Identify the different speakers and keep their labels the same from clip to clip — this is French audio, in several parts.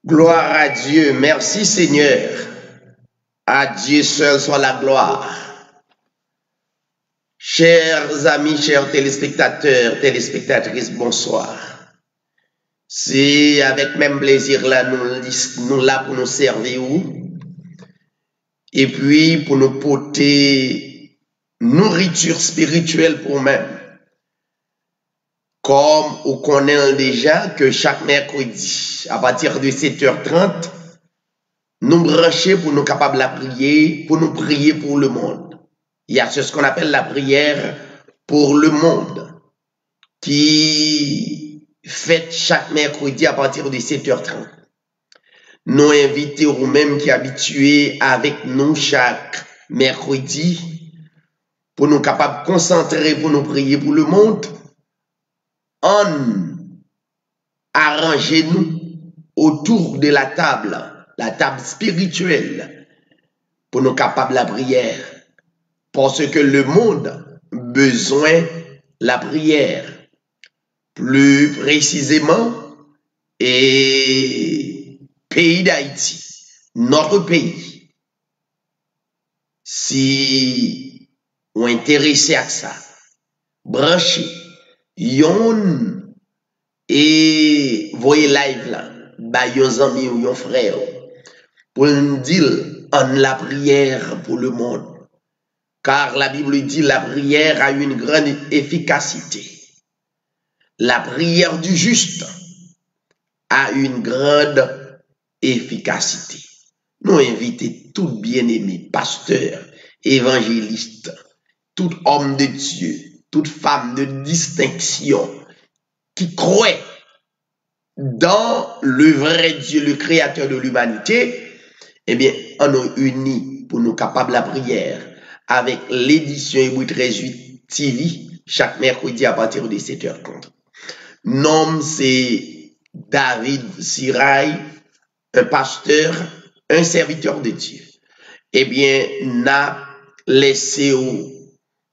Speaker 1: Gloire à Dieu. Merci Seigneur. À Dieu seul soit la gloire. Chers amis, chers téléspectateurs, téléspectatrices, bonsoir. C'est avec même plaisir là, nous là pour nous servir et puis pour nous porter nourriture spirituelle pour nous-mêmes. Comme on connaît déjà que chaque mercredi, à partir de 7h30, nous brancher pour nous capables de prier, pour nous prier pour le monde. Il y a ce qu'on appelle la prière pour le monde qui fait chaque mercredi à partir de 7h30. Nous invitons ou même qui habitués avec nous chaque mercredi pour nous capables de concentrer pour nous prier pour le monde. En arranger nous autour de la table spirituelle, pour nous capables de la prière. Parce que le monde a besoin de la prière. Plus précisément, et pays d'Haïti, notre pays, si on est intéressé à ça, branché, yon et voyez live là, bah yon ami ou yon frère, pour nous dire en la prière pour le monde. Car la Bible dit la prière a une grande efficacité. La prière du juste a une grande efficacité. Nous invitons tout bien-aimé, pasteur, évangéliste, tout homme de Dieu, toute femme de distinction qui croit dans le vrai Dieu, le créateur de l'humanité, eh bien, on nous unit pour nous capables de la prière avec l'édition Hébreu 13:8 TV chaque mercredi à partir de 7h30. Nom c'est David Sirail, un pasteur, un serviteur de Dieu. Eh bien, n'a laissé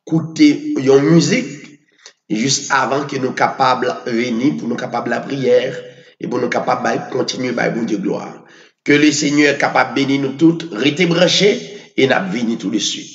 Speaker 1: écouter une musique juste avant que nous capables de venir pour nous capables de la prière et pour nous capables de continuer par bon Dieu gloire. Que le Seigneur est capable de bénir nous toutes, rester branchés et n'a venir tout de suite.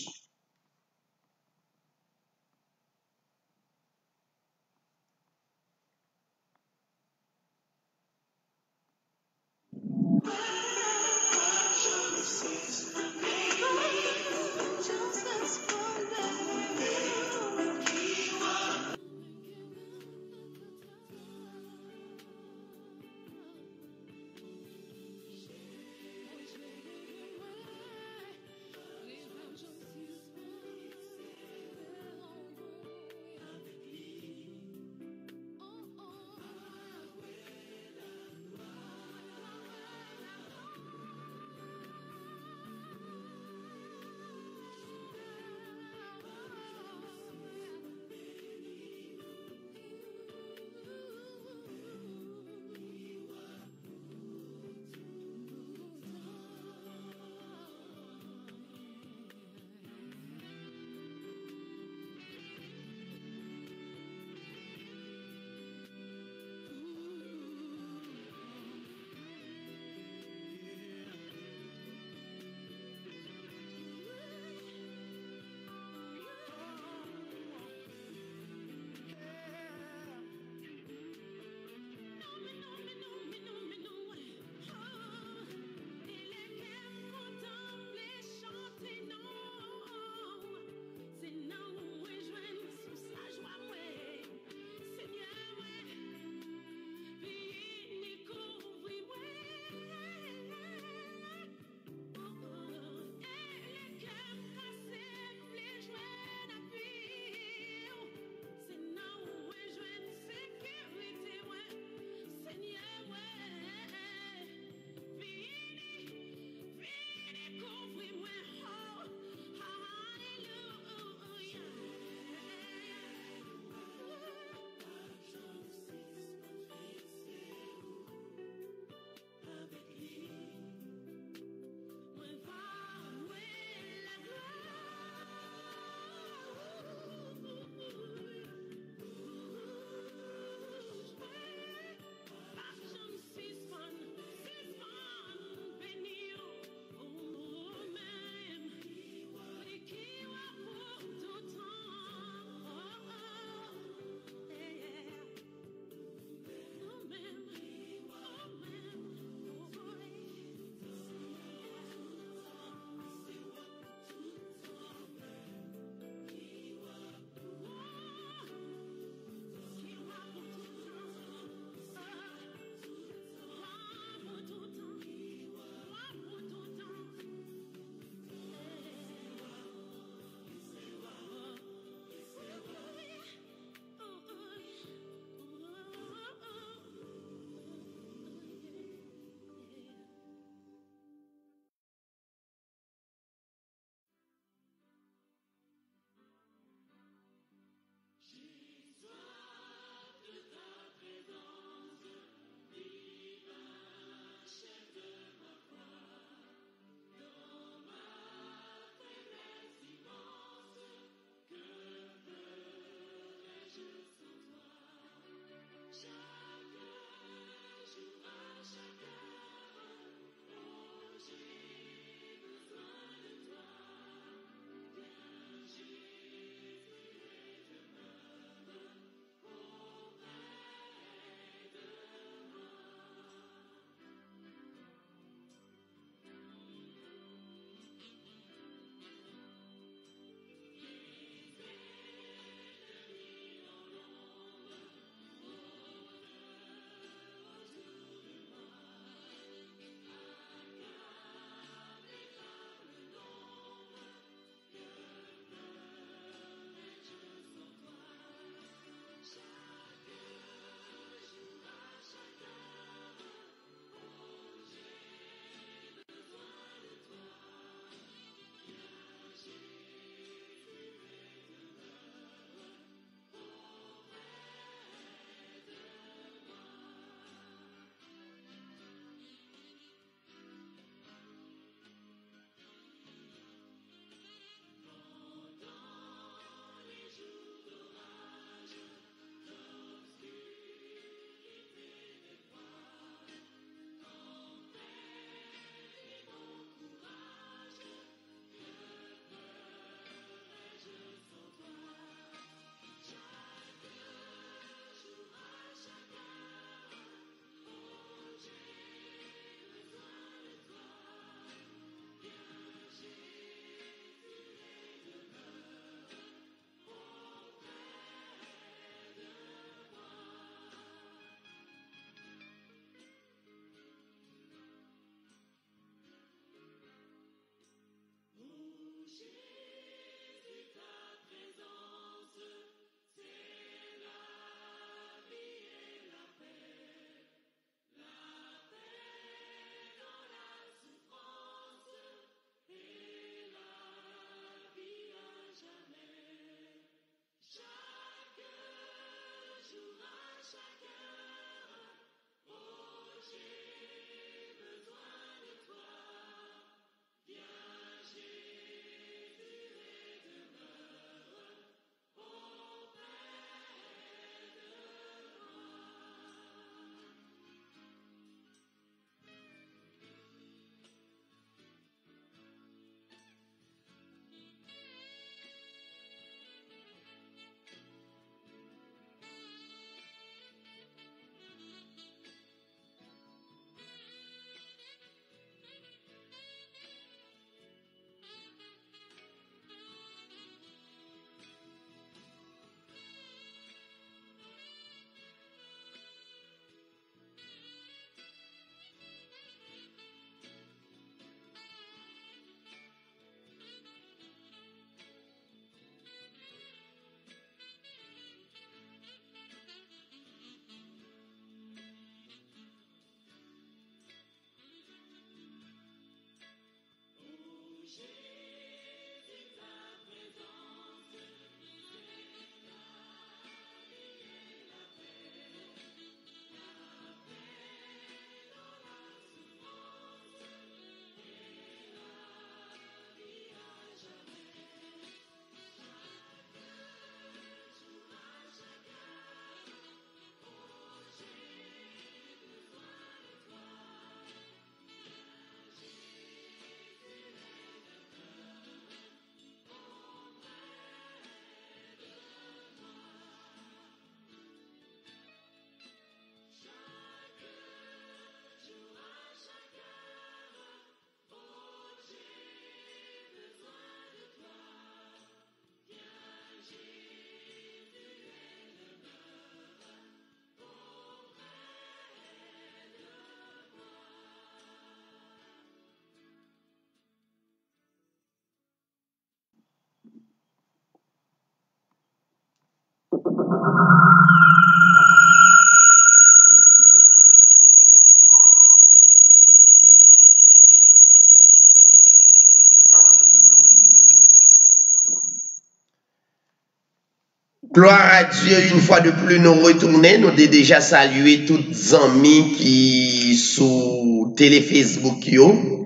Speaker 1: Gloire à Dieu, une fois de plus nous retourner, nous avons déjà salué toutes les amis qui sous télé Facebook yo,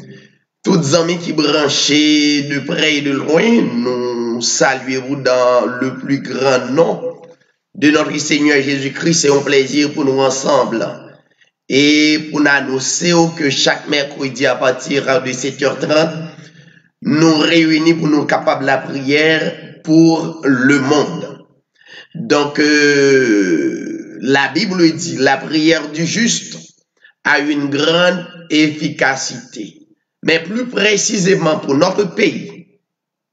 Speaker 1: toutes les amis qui branchés de près et de loin, nous saluons dans le plus grand nom de notre Seigneur Jésus-Christ. C'est un plaisir pour nous ensemble et pour nous annoncer que chaque mercredi à partir de 7h30, nous réunissons pour nous capables la prière pour le monde. Donc, la Bible dit, la prière du juste a une grande efficacité. Mais plus précisément pour notre pays,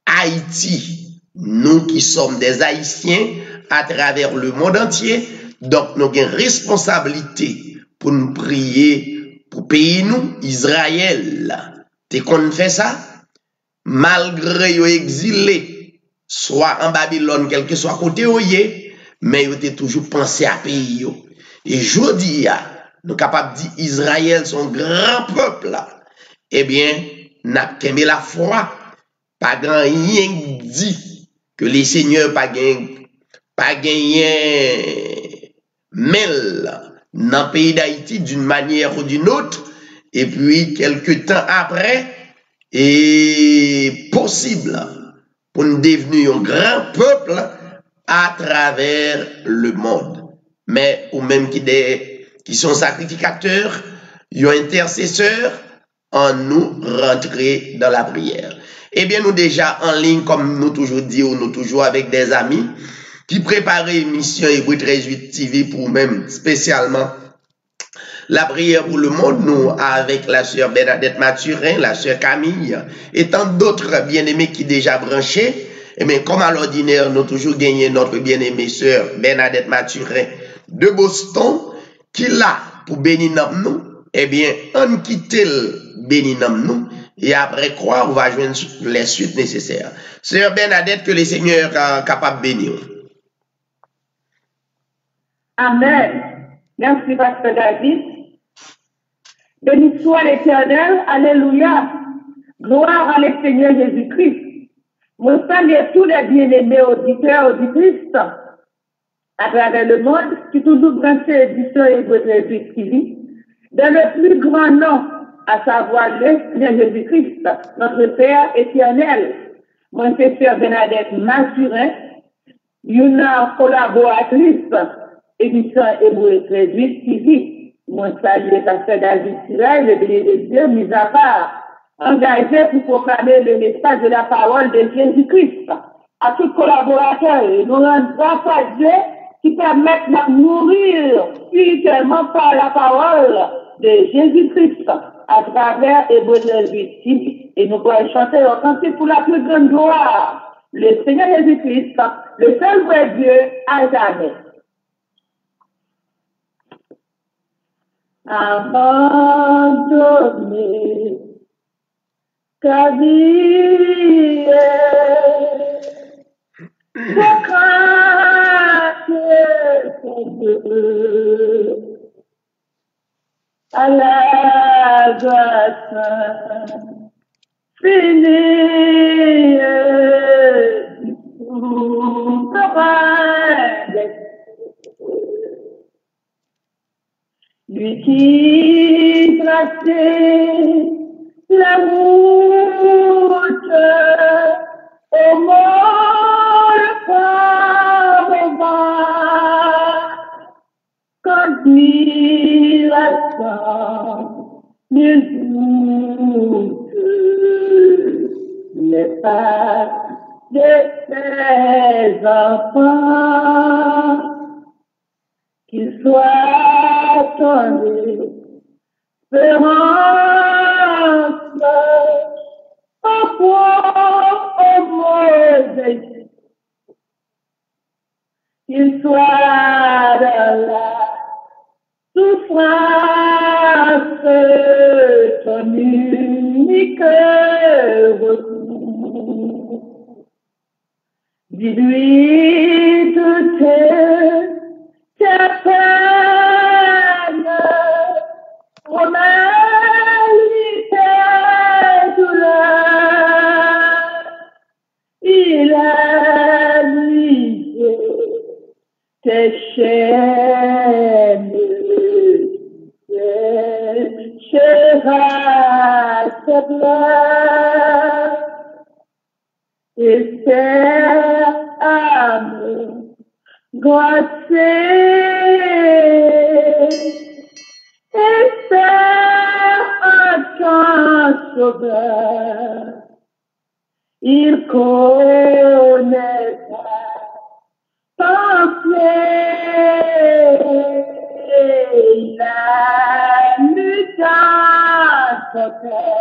Speaker 1: Haïti, nous qui sommes des Haïtiens à travers le monde entier, donc nous avons une responsabilité pour nous prier pour pays nous, Israël. T'es qu'on fait ça? Malgré les exilés, soit en Babylone, quel que soit côté où mais ils ont toujours pensé à pays. Et je dis, nous sommes capables de dire Israël, son grand peuple, eh bien, n'a qu'aimé la foi, pas grand rien dit que les seigneurs pas gagné mêle dans le pays d'Haïti d'une manière ou d'une autre, et puis quelques temps après, est possible pour nous devenir un grand peuple à travers le monde. Mais ou même qui sont sacrificateurs, ils ont intercesseurs, en nous rentrer dans la prière. Eh bien, nous déjà en ligne, comme nous toujours dit, ou nous toujours avec des amis, qui préparent l'émission Hébreu 13.8 TV pour même spécialement la prière pour le monde, nous, avec la sœur Bernadette Mathurin, la sœur Camille, et tant d'autres bien-aimés qui déjà branchés. Et bien, comme à l'ordinaire, nous toujours gagné notre bien-aimée sœur Bernadette Mathurin de Boston, qui là pour bénir nous. Eh bien, on quitte le bénir nous, et après quoi, on va joindre les suites nécessaires. Sœur Bernadette, que le Seigneur est capable de bénir.
Speaker 2: Amen. Merci, Pasteur David. Béni soit l'Éternel. Alléluia. Gloire à le Seigneur Jésus-Christ. Moi, salue tous les bien-aimés auditeurs, auditrices à travers le monde qui toujours branchent édition Hébreu 13.8 TV. Dans le plus grand nom, à savoir le Seigneur Jésus-Christ, notre Père éternel. Moi, c'est Sœur Bernadette Mathurin, une collaboratrice édition Hébreu 13.8 TV. Moi, salue Pasteur David Sirail, le béni de Dieu, mis à part, engagé pour proclamer le message de la parole de Jésus-Christ à tous collaborateurs. Et nous rendons grâce à Dieu qui permet de mourir spirituellement par la parole de Jésus-Christ à travers Hébreu 13.8 TV. Et nous pourrons chanter un cantique pour la plus grande gloire, le Seigneur Jésus-Christ, le seul vrai Dieu à jamais. Abandonné, Kabir, à la grâce finie, lui qui traçait la route au monde par conspiration, nul doute n'est pas de ses enfants, qu'ils soient tombés, espérance, parfois au mauvais, qu'ils soient dans la souffrance, ton unique recours. Dis-lui toutes tes peines, promets-lui tes douleurs, il a lui tes chaînes séchera tes pleurs et tes âmes glacées et faire un temps sauveur. Il connaîtra ton pied, il a lu dans ton cœur.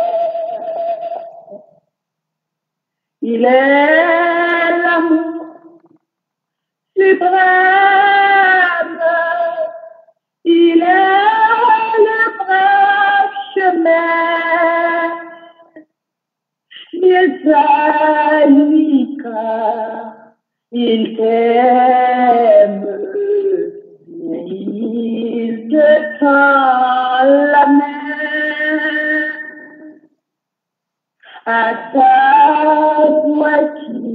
Speaker 2: Il est l'amour suprême, il est le vrai chemin. Il t'aimera, il t'aime, il te tend la main. À ta voix qui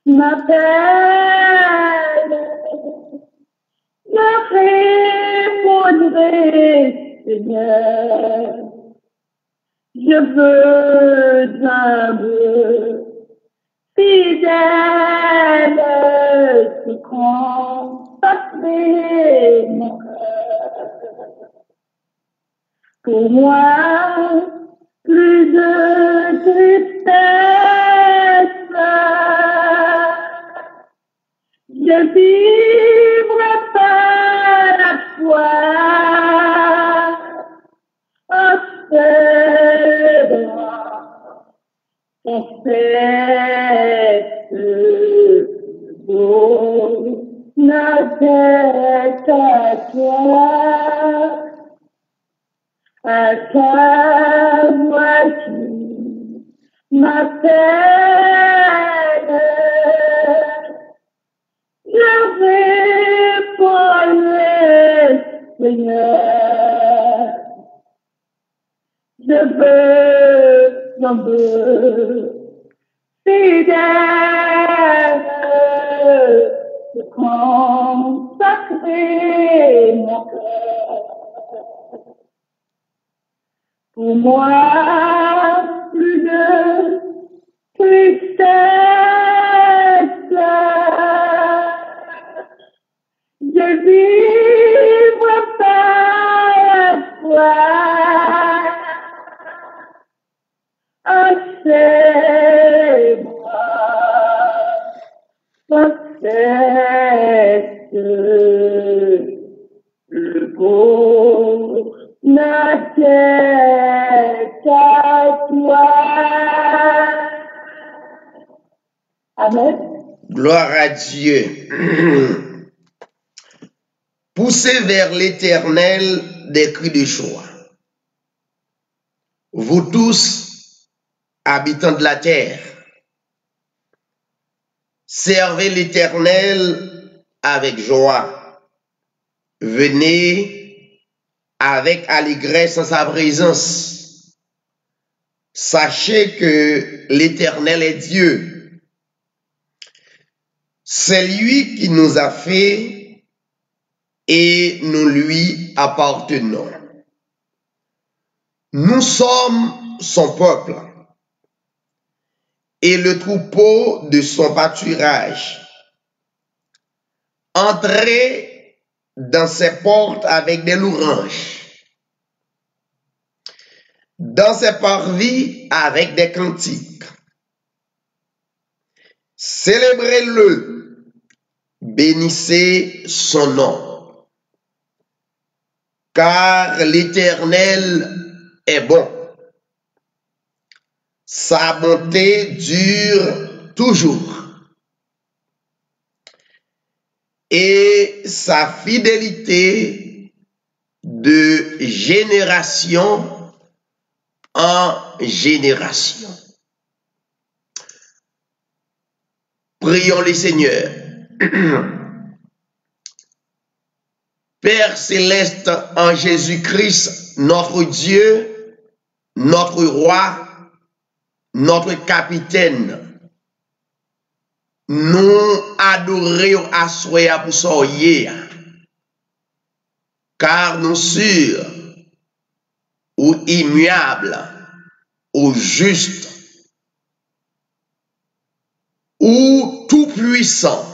Speaker 2: m'appelle, je répondrai, Seigneur. Je veux humble, fidèle, te consacrer mon cœur. Pour moi, plus de tristesse, je vivrai par la foi. Confesse bonheur tête à toi, à ta voix qui m'appelle, je répondrai, Seigneur. Je veux humble, fidèle, te consacrer mon cœur. Pour moi, plus de tristesse, je vivrai par toi. Accède-moi, accède le bonheur tête à toi. Amen.
Speaker 1: Gloire à Dieu. Poussez vers l'Éternel des cris de joie. Vous tous, habitants de la terre, servez l'Éternel avec joie. Venez avec allégresse en sa présence. Sachez que l'Éternel est Dieu. C'est lui qui nous a fait et nous lui appartenons. Nous sommes son peuple et le troupeau de son pâturage. Entrez dans ses portes avec des louanges, dans ses parvis avec des cantiques. Célébrez-le, bénissez son nom, car l'Éternel est bon. Sa bonté dure toujours et sa fidélité de génération en génération. Prions le Seigneur. Père céleste en Jésus-Christ, notre Dieu, notre roi, notre capitaine. nous adorons à soi pour soyer, car nous sûrs ou immuables ou justes ou tout puissant,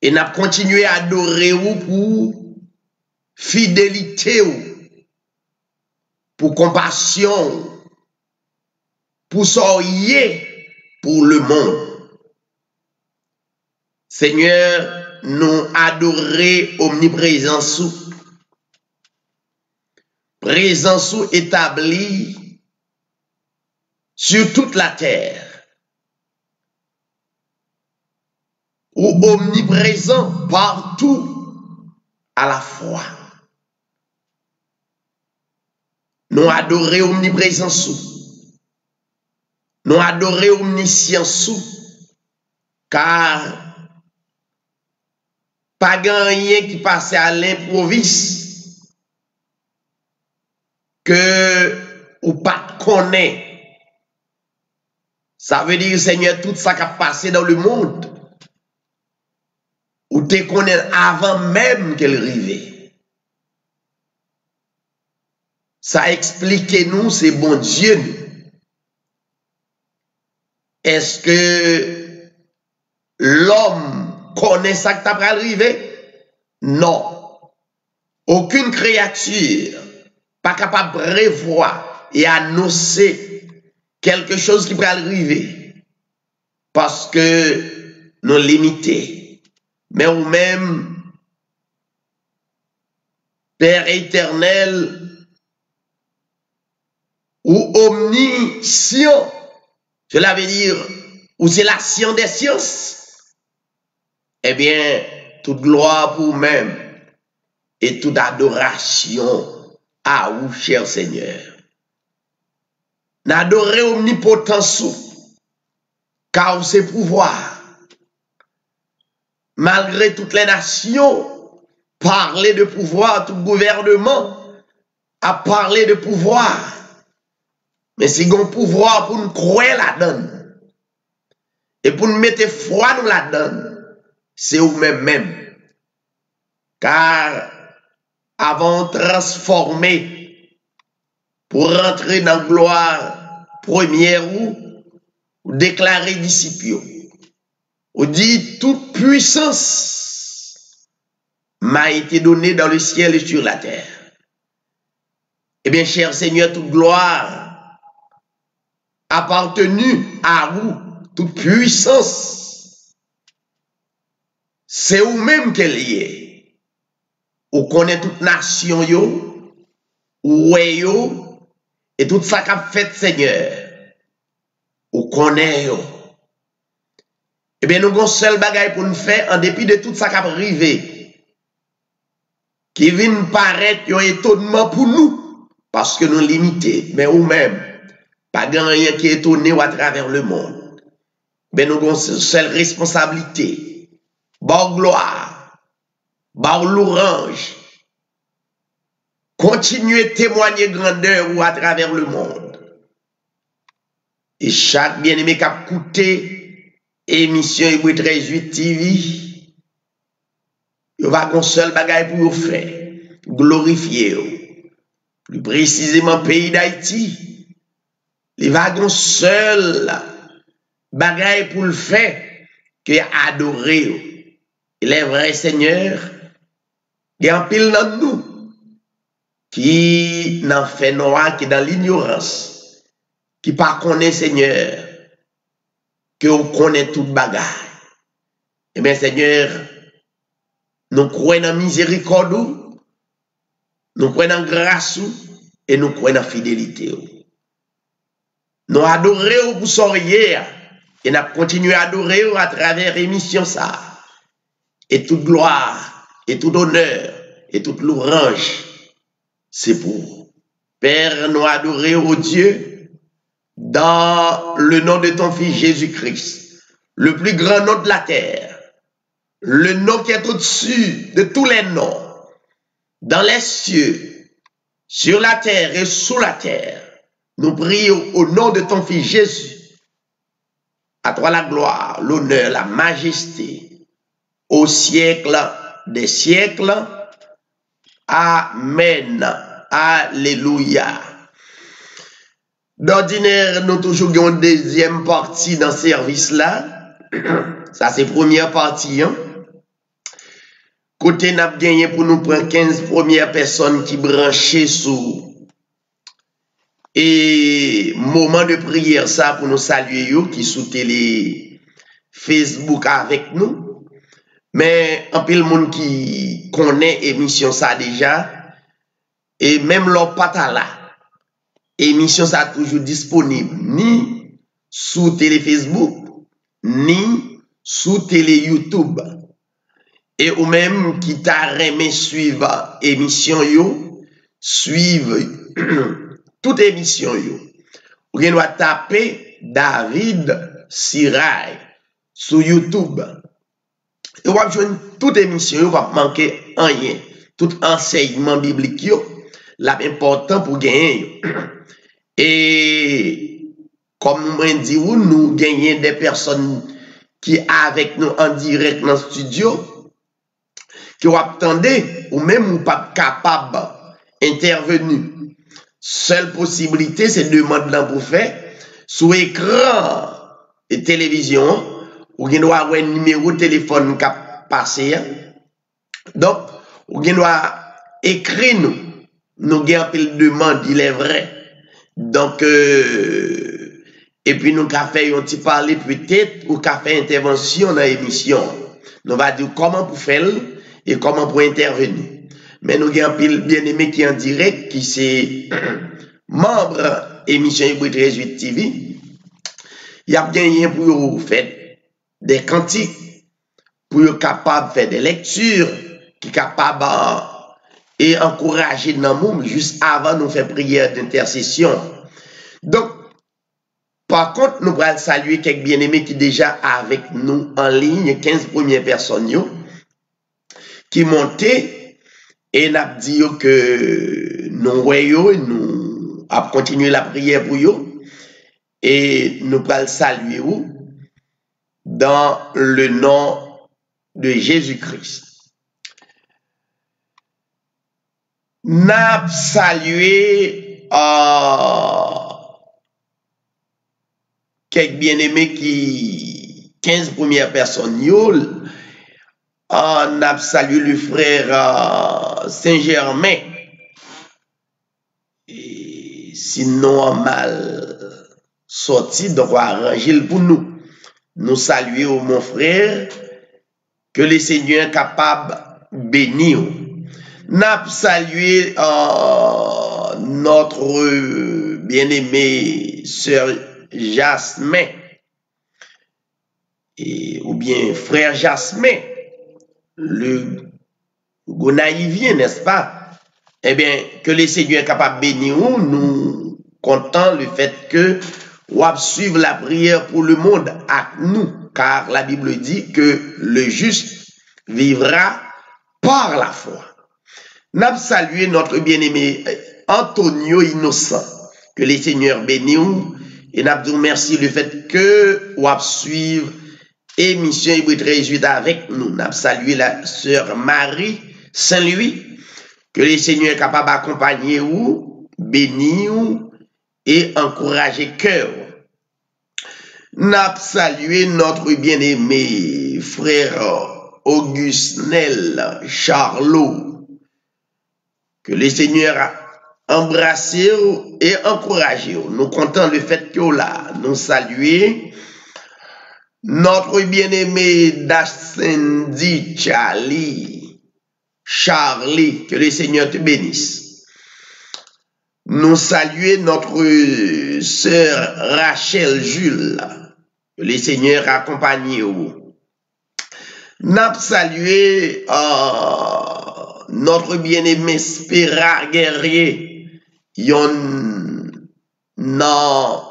Speaker 1: et n'a continué à adorer ou pour fidélité ou pour compassion, pour soyer pour le monde. Seigneur, nous adorer omniprésence présence établie sur toute la terre, ou omniprésent partout à la fois. Nous adorer omniprésence, nous adorer omniscience, car pas rien qui passe à l'improviste que ou pas connaît. Ça veut dire, Seigneur, tout ça qui a passé dans le monde, ou te connaît avant même qu'elle arrive. Ça explique nous, c'est bon Dieu. Est-ce que l'homme connaît ça qui t'a arrivé? Non. Aucune créature pas capable de prévoir et annoncer quelque chose qui va arriver. Parce que nous limités. Mais ou même, Père éternel, ou omniscient, cela veut dire, ou c'est la science des sciences, eh bien, toute gloire pour vous-même et toute adoration à vous, cher Seigneur. N'adorer omnipotence, car c'est pouvoir. Malgré toutes les nations, parler de pouvoir, tout gouvernement a parlé de pouvoir. Mais si on pouvoir pour nous croire la donne et pour nous mettre foi nous la donne, c'est vous-même. Car avant de transformer pour rentrer dans la gloire première ou déclarer disciple, ou dit toute puissance m'a été donnée dans le ciel et sur la terre. Eh bien, cher Seigneur, toute gloire appartenu à vous, toute puissance. C'est vous-même qu'elle y est. Vous connaissez toute nation, et tout ça qu'a fait Seigneur. Vous connaissez. Eh bien, nous avons un seul bagage pour nous faire, en dépit de tout ça qui a arrivé, qui vient paraître un étonnement pour nous, parce que nous limités, mais vous-même, pas rien qui est étonné à travers le monde. Mais nous avons une seule responsabilité. Bon gloire, bon louange. Continuez à témoigner grandeur ou à travers le monde. Et chaque bien-aimé qui a écouté émission Hébreux 13 TV, il va avoir un seul bagage pour vous faire. Glorifier. Plus précisément, pays d'Haïti. Il va avoir un seul bagage pour le faire que adorer. Il est vrai, Seigneur. Il y a un pile dans nous qui n'en fait noir, qui est dans l'ignorance, qui pas connaît, Seigneur, que on connaît tout bagage. Eh bien, Seigneur, nous croyons dans miséricorde, nous croyons dans grâce et nous croyons dans fidélité. Nous adorons pour sourire et nous continuons à adorer à travers l'émission ça. Et toute gloire, et tout honneur, et toute louange, c'est pour vous. Père, nous adorons au Dieu dans le nom de ton Fils Jésus-Christ, le plus grand nom de la terre, le nom qui est au-dessus de tous les noms, dans les cieux, sur la terre et sous la terre. Nous prions au nom de ton Fils Jésus. À toi la gloire, l'honneur, la majesté, au siècle des siècles. Amen. Alléluia. D'ordinaire, nous toujours une deuxième partie dans ce service-là. Ça, c'est première partie. Hein? Côté n'a gagné pour nous prendre 15 premières personnes qui branchent sous et moment de prière ça pour nous saluer yo qui sous télé Facebook avec nous. Mais un peu le monde qui connaît émission ça déjà et même leur pas là. Émission ça toujours disponible ni sous télé Facebook ni sous télé YouTube. Et ou même qui t'a aimé suivre émission yo, suivre toute émission yo. Ou bien doit taper David Siray sur YouTube. Et ou joindre toute émission yo va manquer rien. Tout enseignement biblique yo, l'important pour gagner. Et comme on dit nous gagnons des personnes qui avec nous en direct dans le studio. Que vous attendez ou même ou pas capable intervenir. Seule possibilité, c'est de demander pour faire sur écran et télévision ou vous doit avoir un numéro de téléphone qui passé. Donc, vous doit écrire nous. Nous avons une demande, il est vrai. Donc, et puis nous avons fait un petit parler peut-être ou avons fait intervention dans l'émission. Nous allons dire comment pour faire et comment pour intervenir. Mais nous avons un bien-aimé qui est en direct, qui c'est membre émission Hébreu 18 TV. Il a gagné pour faire des cantiques, pour être capable de faire des lectures, qui est capable et encourager dans le monde juste avant de faire prière d'intercession. Donc, par contre, nous allons saluer quelques bien-aimés qui sont déjà avec nous en ligne, 15 premières personnes qui montaient et nous avons dit que nous voyons, nous avons continué la prière pour eux et nous allons saluer dans le nom de Jésus-Christ. Nous avons salué quelques bien-aimés qui 15 premières personnes. On a salué le frère Saint-Germain. Sinon, mal sorti, donc on va arranger pour nous. Nous saluons mon frère, que le Seigneur est capable de bénir. Nous avons salué notre bien-aimée sœur Jasmin, ou bien frère Jasmin, le Gonaïvien, n'est-ce pas? Eh bien, que le Seigneur est capable de bénir, nous comptons le fait que on va suivre la prière pour le monde avec nous, car la Bible dit que le juste vivra par la foi. Nous avons salué notre bien-aimé Antonio Innocent, que le Seigneur bénisse, et nous avons merci le fait que vous suivre émission Hébreu 18 avec nous. Nous avons salué la sœur Marie Saint-Louis, que le Seigneur est capable d'accompagner vous, bénir et encourager cœur. Nous avons salué notre bien-aimé frère Augustinel Charlot, que le Seigneur a embrassé et encouragé. Nous comptons le fait que là, nous saluer notre bien-aimé Dassendi Charlie, que le Seigneur te bénisse. Nous saluer notre sœur Rachel Jules, que le Seigneur accompagne vous. Nous saluer notre bien-aimé Spéra Guerrier, yon nan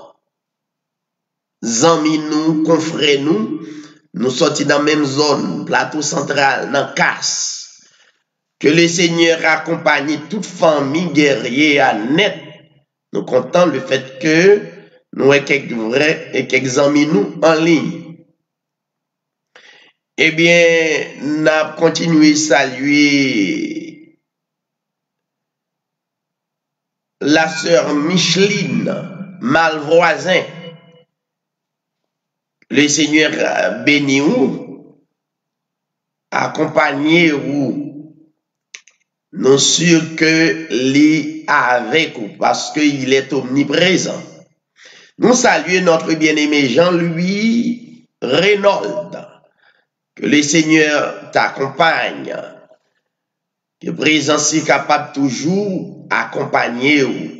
Speaker 1: zami nous, confrères nous sortis dans la même zone, plateau central, dans Casse. Que le Seigneur accompagne toute famille guerrier à net. Nous comptons le fait que nous avons quelques vrais et quelques amis nous en ligne. Eh bien, nous avons continué à saluer la sœur Micheline Malvoisin. Le Seigneur béni ou, accompagné ou, nous sûr que l'est avec vous parce qu'il est omniprésent. Nous saluons notre bien-aimé Jean-Louis Reynolds. Que le Seigneur t'accompagne. Que présence si capable toujours accompagner vous.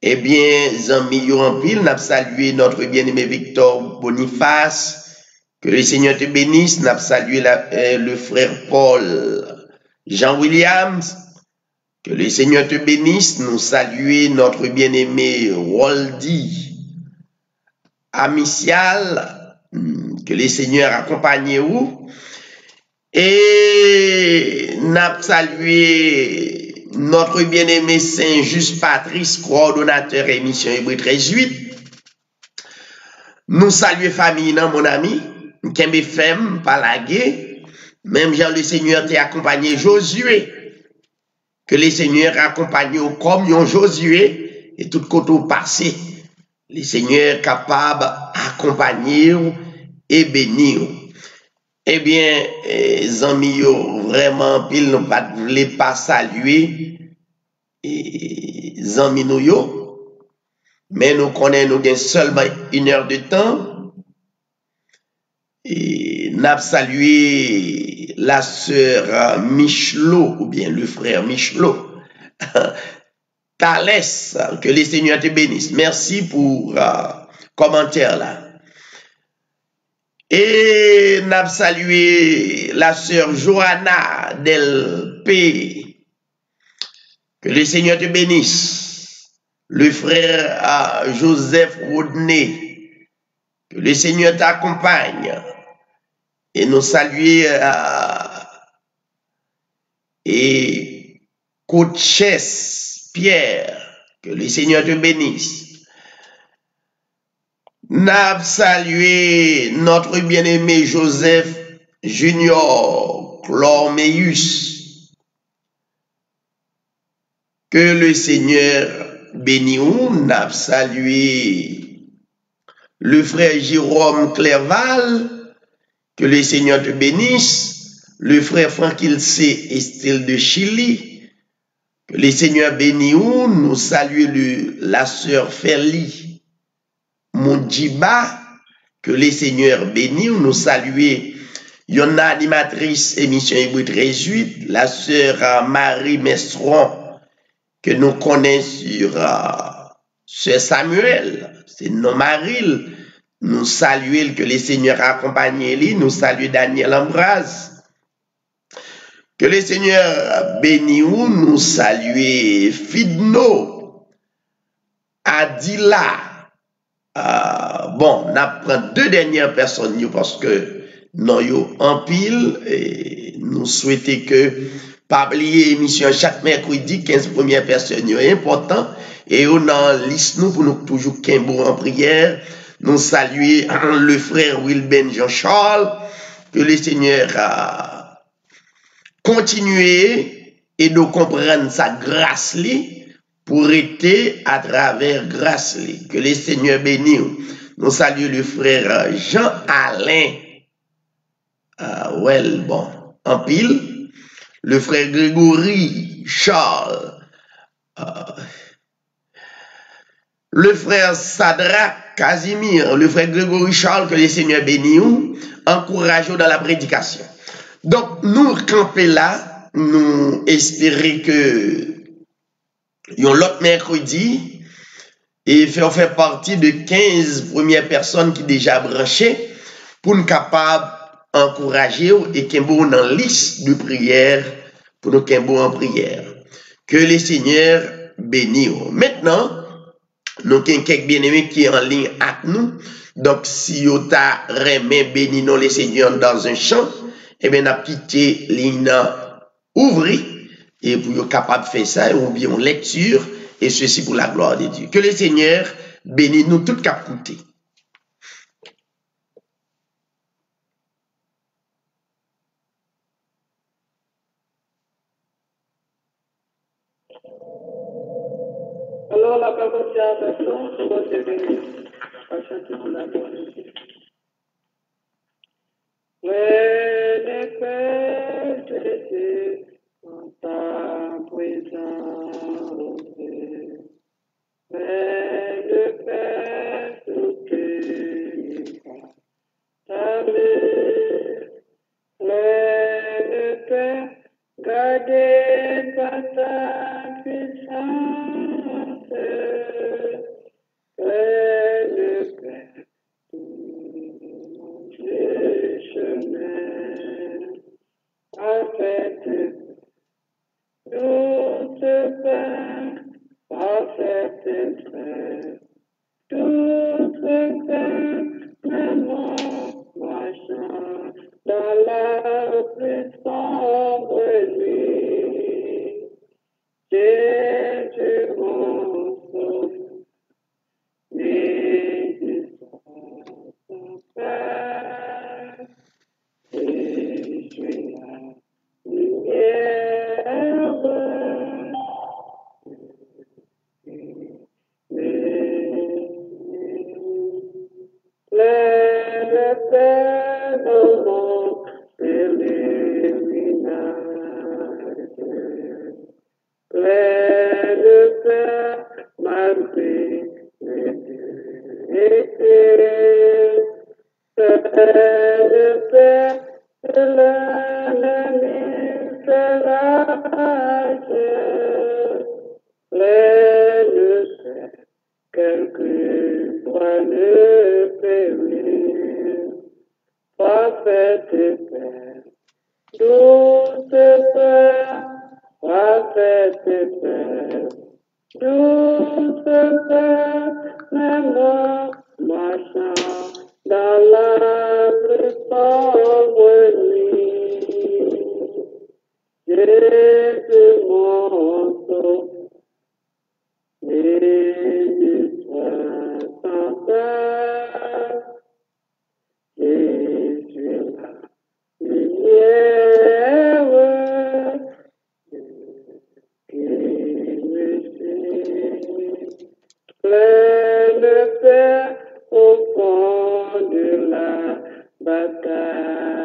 Speaker 1: Eh bien, amis en pile, nous salué notre bien-aimé Victor Boniface. Que le Seigneur te bénisse. Nous salué le frère Paul Jean Williams. Que le Seigneur te bénisse. Nous saluons notre bien-aimé Waldy Amicial. Que le Seigneur accompagne vous. Et nous salué notre bien-aimé Saint-Just Patrice, coordonnateur émission Hébreu 13-8. Nous saluons famille, non, mon ami, Kembe Femme, Palagué, même Jean le Seigneur t'a accompagné Josué. Que le Seigneur accompagne comme yon Josué et tout côté passé. Le Seigneur capable d'accompagner et bénir. Eh bien, les amis, vraiment, pile, nous ne voulons pas saluer les amis, mais nous connaissons seulement 1 heure de temps. Et nous avons salué la sœur Michelot, ou bien le frère Michelot. Thalès, que le Seigneur te bénisse. Merci pour commentaire là. Et nous avons salué la sœur Johanna Del P. Que le Seigneur te bénisse. Le frère Joseph Rodney. Que le Seigneur t'accompagne. Et nous saluer et Coaches Pierre. Que le Seigneur te bénisse. Nous avons salué notre bien-aimé Joseph Junior Clormeus. Que le Seigneur bénisse. Nous avons salué le frère Jérôme Clerval. Que le Seigneur te bénisse. Le frère Franquilce Estelle de Chili. Que le Seigneur bénisse. Nous saluons la sœur Ferli Mondjiba, que les seigneurs bénissent, nous saluons. Il y a une animatrice émission Hébreu 13-8, la sœur Marie Mestron, que nous connaissons sur Samuel, c'est nos Marie. Nous saluons que les seigneurs accompagnent, nous saluons Daniel Ambroise. Que les seigneurs bénissent, nous saluons Fidno, Adila. Bon, on apprend 2 dernières personnes parce que nous sommes en pile et nous souhaitons que pas oublier l'émission chaque mercredi 15 premières personnes est important et on a liste nous pour nous toujours Kimbo en prière. Nous saluer le frère Wilben Jean-Charles, que le Seigneur continue et nous comprendre sa grâce pour être à travers grâce. Que le Seigneur bénisse. Nous saluons le frère Jean-Alain. Bon, en pile. Le frère Grégory Charles. Le frère Sadra Casimir. Le frère Grégory Charles, que le Seigneur bénisse. Encourageons dans la prédication. Donc, nous camper là. Nous espérons que l'autre mercredi, et faire partie de 15 premières personnes qui déjà branchées pour nous capables d'encourager et qui sont dans la liste de prière pour nous qui en prière. Que le Seigneur bénisse. Maintenant, nous avons quelques bien-aimés qui sont en ligne avec nous. Donc, si vous avez béni nous les Seigneurs dans un champ, eh bien, nous avons quitté ligne ouverte. Et pour être capable de faire ça, ou bien lecture, et ceci pour la gloire de Dieu. Que le Seigneur bénis nous tout cap coûté.
Speaker 2: Alors, la parole est avec nous, votre béni, à chanter pour la gloire de Dieu. Les fêtes d'été en ta présence, les fêtes d'été, ta main, les fêtes gardées par ta puissance, les fêtes le chemin, parfaite, toute paix, parfaite paix, toute paix, maintenant, marchant dans la puissance de lui. Jésus, mon sauveur, Jésus, mon Père. Et je suis la lumière. Le Père de mon illuminate. Le Père m'a pris. Le Père quelque soit le péril, parfaite paix, douce paix, parfaite paix, douce paix, même marchant dans la puissance de lui. Jésus mon sauveur, Jésus soit ton Père, Jésus la lumière qui me suit. Plein de paix au fond de la bataille.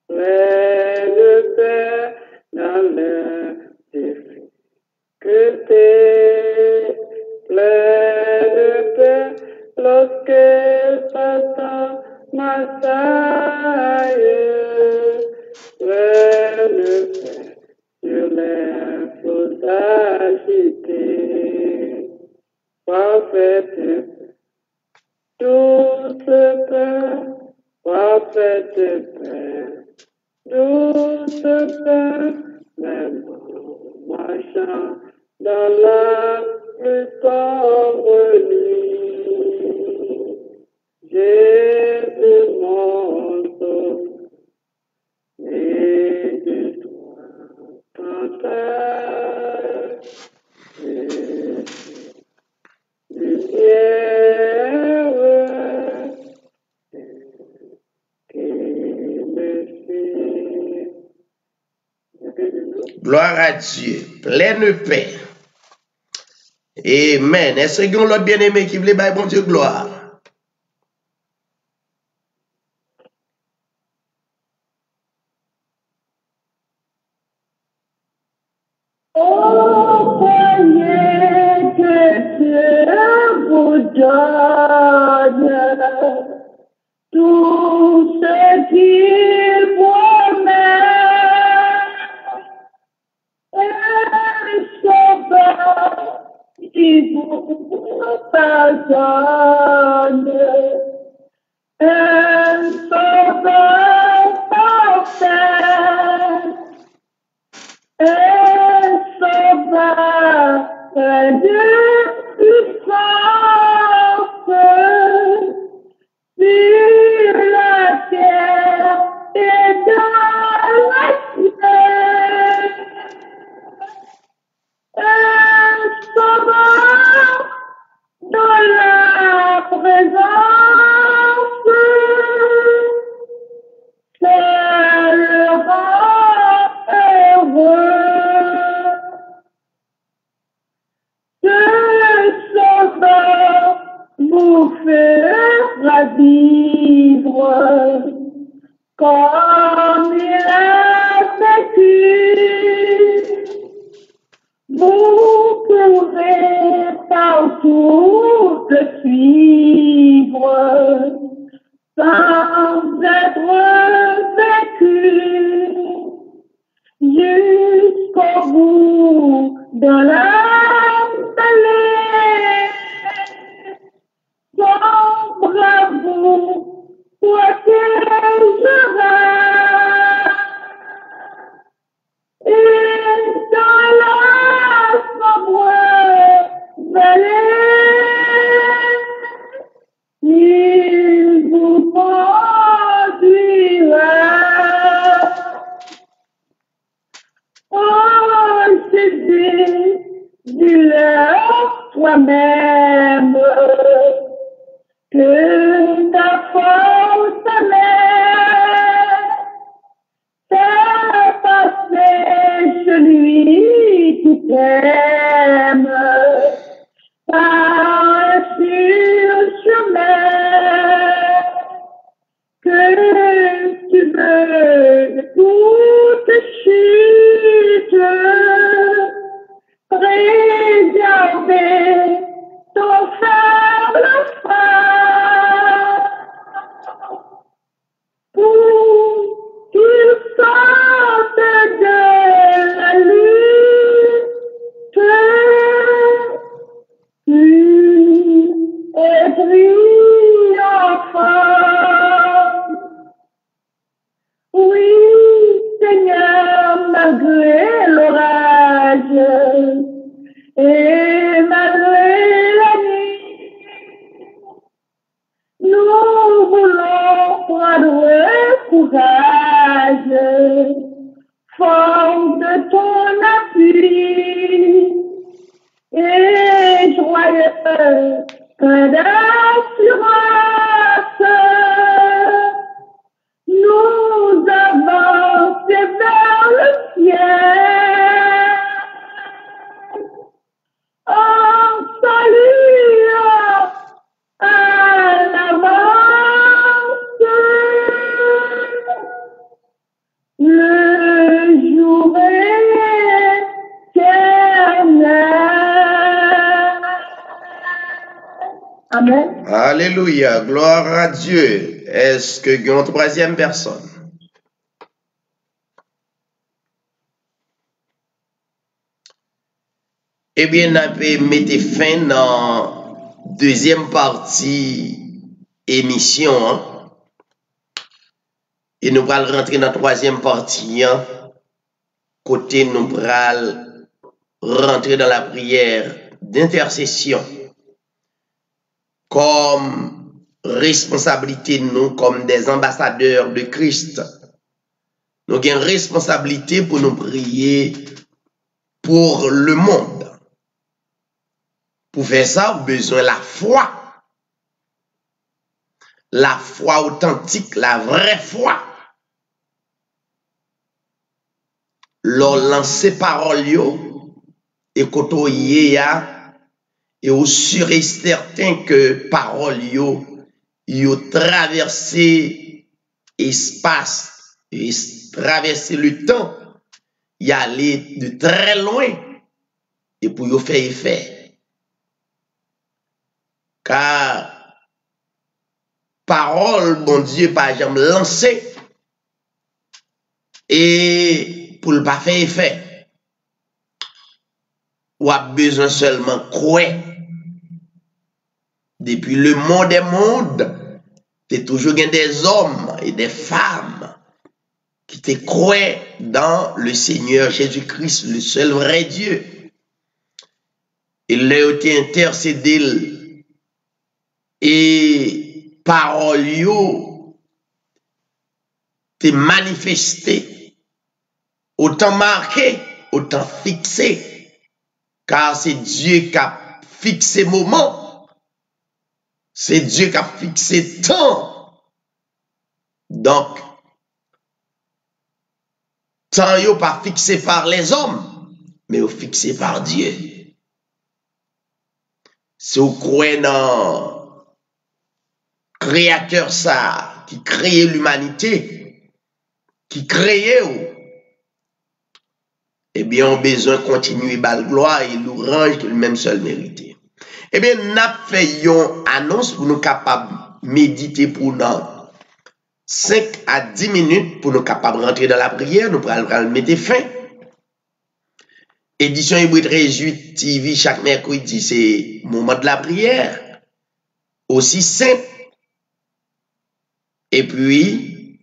Speaker 2: Plein de paix dans le défi. Que t'es plein de paix lorsque Satan m'assaille. Plein de paix sur les flots agités. Parfaite paix, douce paix, parfaite paix, douce paix, même marchant dans la puissance de lui. Jésus mon sauveur, Jésus toi ton Père, Jésus lumière qui me suit.
Speaker 1: Gloire à Dieu, pleine paix. Amen. Est-ce que l'autre bien-aimé qui voulait bailler bon Dieu gloire?
Speaker 2: Oh, Seigneur, que Dieu vous donne tout ce qu'il promet. Un sauveur qui vous pardonne. Un sauveur parfait. Un sauveur de puissance sur la terre et dans la terre. Un sauveur comme il a vécu. Vous pourrez partout le suivre sans être vécu jusqu'au bout de la vallée. Son bravoure protégera. Et dans la sombre vallée, il vous conduira. Oh Jésus, dis-leur toi-même que ta force m'aide. Fais passer celui qui t'aime par un sûr chemin que tu veux de toute chute préserver ton faible frère pour qu'il sorte de la lutte. Et triomphant. Oui, Seigneur, malgré l'orage et malgré la nuit, nous voulons prendre courage, forme de ton appui et joyeux, plein d'assurance, nous avançons vers le ciel, en saluant à l'avance le jour éternel. Amen.
Speaker 1: Alléluia, gloire à Dieu. Est-ce que il y a une troisième personne? Eh bien, on peut mettre fin dans deuxième partie émission. Hein? Et nous allons rentrer dans la troisième partie. Hein? Côté, nous allons rentrer dans la prière d'intercession. Comme responsabilité, nous, comme des ambassadeurs de Christ, nous avons une responsabilité pour nous prier pour le monde. Pour faire ça, vous avez besoin de la foi. La foi authentique, la vraie foi. Leur lancer parole yo, et kotoye ya, et au sûr et certain que parole yo traversé espace, et traversé le temps, y aller de très loin, et pour yo faire effet. Car parole, bon Dieu, par exemple, lancée, et pour ne pas faire effet, ou a besoin seulement croire. Depuis le monde des mondes, c'est toujours des hommes et des femmes qui te croient dans le Seigneur Jésus-Christ, le seul vrai Dieu. Il a été intercédé et parole yo te manifesté, autant marqué, autant fixé, car c'est Dieu qui a fixé moment. C'est Dieu qui a fixé temps. Donc, temps n'est pas fixé par les hommes, mais fixé par Dieu. Si vous croyez dans le Créateur ça, qui crée l'humanité, qui créé, eh bien, on a besoin de continuer à gloire et l'ourange que lui-même seul mérité. Eh bien, nous avons fait une annonce pour nous capables de méditer pour nous 5 à 10 minutes pour nous capables de rentrer dans la prière. Nous pourrons mettre fin. Édition Hybride Réjouit TV chaque mercredi, c'est moment de la prière. Aussi simple. Et puis,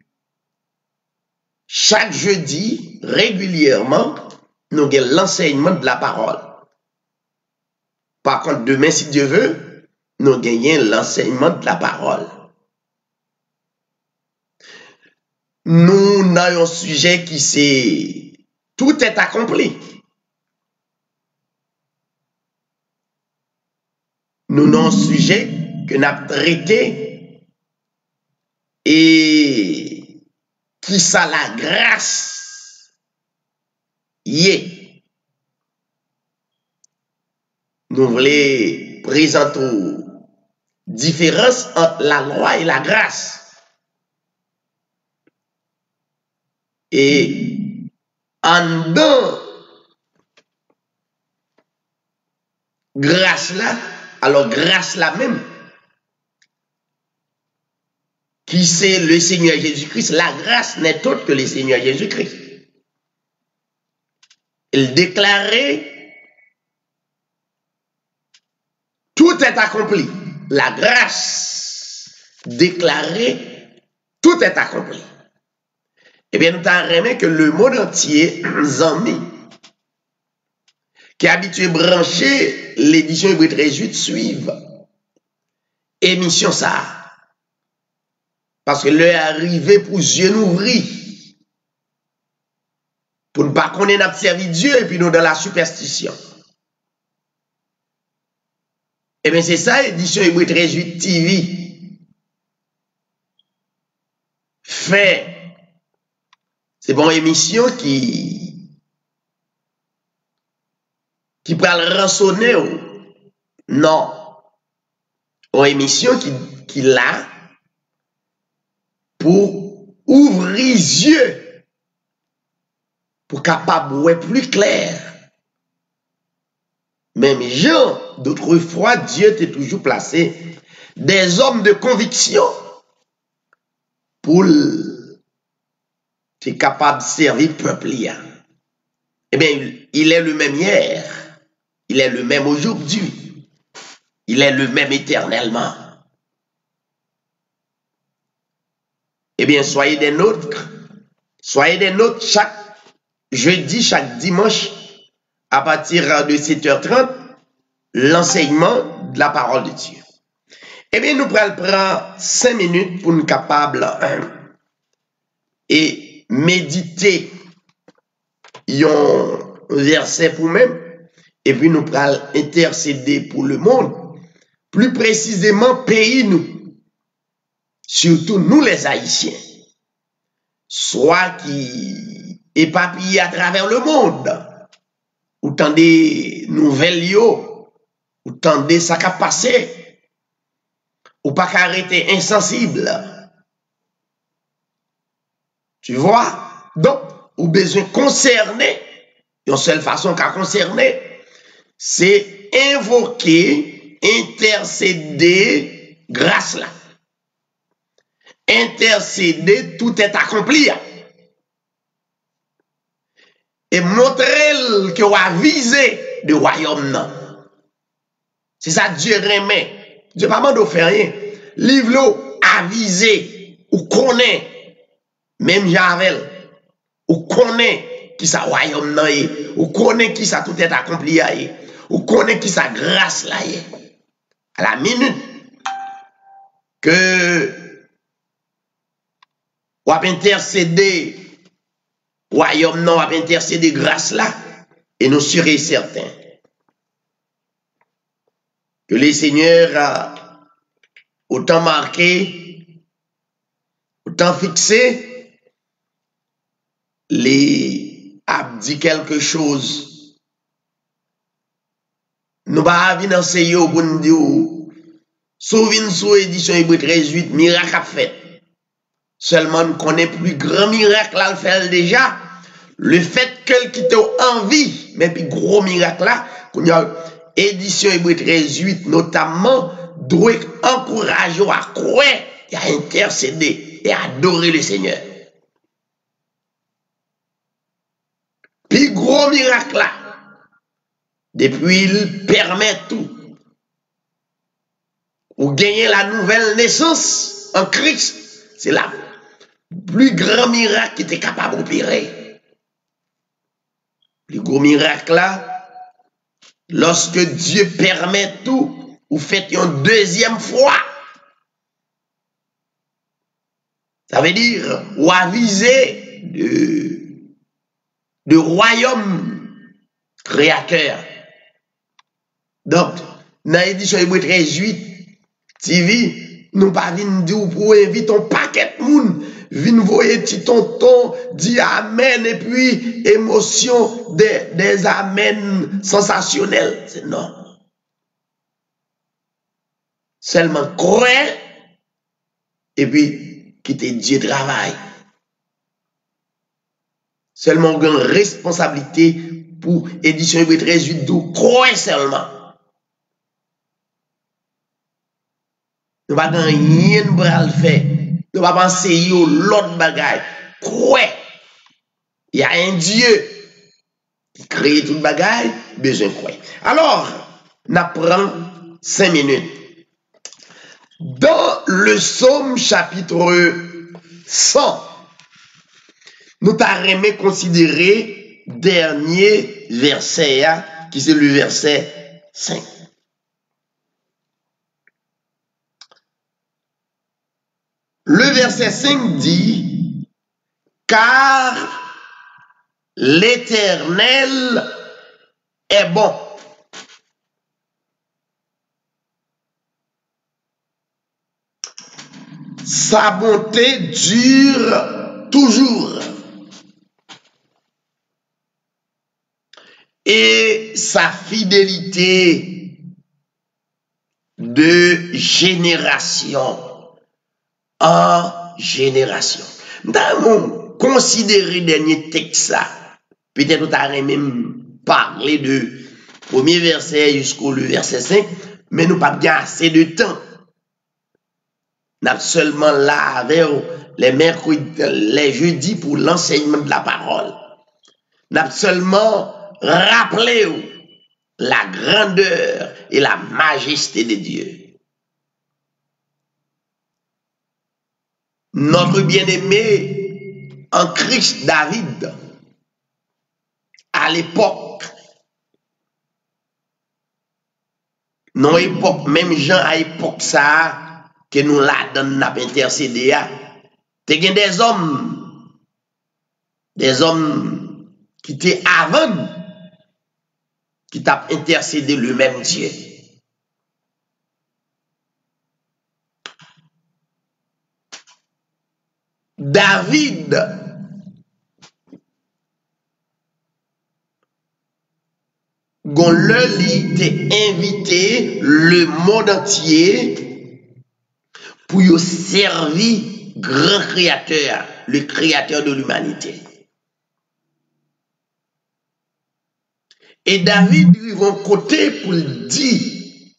Speaker 1: chaque jeudi, régulièrement, nous avons l'enseignement de la parole. Par contre, demain, si Dieu veut, nous gagnons l'enseignement de la parole. Nous avons un sujet qui c'est tout est accompli. Nous avons un sujet que nous avons traité et qui ça la grâce. Nous voulons présenter la différence entre la loi et la grâce. Et en dedans, grâce là, alors grâce là même, qui c'est le Seigneur Jésus-Christ, la grâce n'est autre que le Seigneur Jésus-Christ. Il déclarait, tout est accompli. La grâce déclarée, tout est accompli. Eh bien, nous avons remarqué que le monde entier, Zami, qui est habitué à brancher l'édition Hybride Réjouit, suivent émission ça. Parce que l'heure est arrivée pour Dieu nous ouvrir. Pour ne pas connaître notre service Dieu et puis nous dans la superstition. Eh bien, c'est ça, édition Hybride Réjouit TV. Fait. C'est bon émission qui peut le rançonner. Non. Une émission qui l'a pour ouvrir les yeux, pour capable voir plus clair. Même Jean, d'autrefois, Dieu t'a toujours placé des hommes de conviction pour être capable de servir le peuple. Eh bien, il est le même hier, il est le même aujourd'hui, il est le même éternellement. Eh bien, soyez des nôtres chaque jeudi, chaque dimanche, à partir de 7h30, l'enseignement de la parole de Dieu. Eh bien, nous prendre 5 minutes pour nous capables et méditer un verset pour nous-mêmes, et puis nous prenons intercéder pour le monde, plus précisément pays nous. Surtout nous les Haïtiens, soit qui éparpillés à travers le monde, ou tant des nouvelles, ou tant des ça qui a passé, ou pas qu'arrêter insensible. Tu vois? Donc, ou besoin concerné, une seule façon qu'à concerner, c'est invoquer, intercéder grâce là. Intercéder, tout est accompli. Et montrer que vous avez visé le royaume. C'est ça Dieu remet. Dieu pas demandé de faire rien. Livre avisé ou connaît, même Javel, ou connaît qui ça royaume là, ou connaît qui ça tout est accompli, ou connaît qui ça grâce là. À la minute que ou à intercéder, royaume non, à intercéder grâce là, et nous serons certains que le Seigneur a autant marqué, autant fixé, les a dit quelque chose. Nous pas venir enseigner au bon Dieu, souvenez sous édition Hybride Réjouit, miracle a fait. Seulement, nous connaissons plus grand miracle là, le fait déjà. Le fait qu'elle quitte en vie, mais puis gros miracle là, qu'on y a édition Hébreu 13:8 notamment, doit encourager à croire et à intercéder et à adorer le Seigneur. Puis gros miracle là, depuis il permet tout. Ou gagner la nouvelle naissance en Christ, c'est là plus grand miracle qui était capable d'opérer. Le gros miracle là, lorsque Dieu permet tout, vous faites une deuxième fois. Ça veut dire, ou aviser de royaume créateur. Donc, dans l'édition Hébreu 13:8, TV, nous pas venir dire pour inviter un paquet de monde. Vin voyer petit tonton, dit amen, et puis émotion des amen sensationnels. Non. Seulement croire, et puis quitter Dieu travail. Seulement une responsabilité pour édition Hébreu 13:8 de croire seulement. Nous ne pouvons pas rien bral faire. Nous ne pouvons pas penser à l'autre bagaille. Quoi? Il y a un Dieu qui crée toute bagaille, besoin de quoi. Alors, nous prenons 5 minutes. Dans le psaume chapitre 100, nous t'arrêtons considérer dernier verset, qui c'est le verset 5. Le verset 5 dit, car l'Éternel est bon. Sa bonté dure toujours. Et sa fidélité de génération en génération. Nous avons considéré le dernier texte ça. Peut-être nous avons même parlé de premier verset jusqu'au verset 5, mais nous n'avons pas assez de temps. Nous avons seulement là avec les mercredis, les jeudis pour l'enseignement de la parole. Nous avons seulement rappelé la grandeur et la majesté de Dieu. Notre bien-aimé en Christ David, à l'époque, non époque, même Jean à l'époque ça, que nous la donne n'a pas intercédé, t'es des hommes qui étaient avant, qui t'a intercédé le même Dieu. David il était invité le monde entier pour y servir grand créateur, le créateur de l'humanité. Et David lui va côté pour dire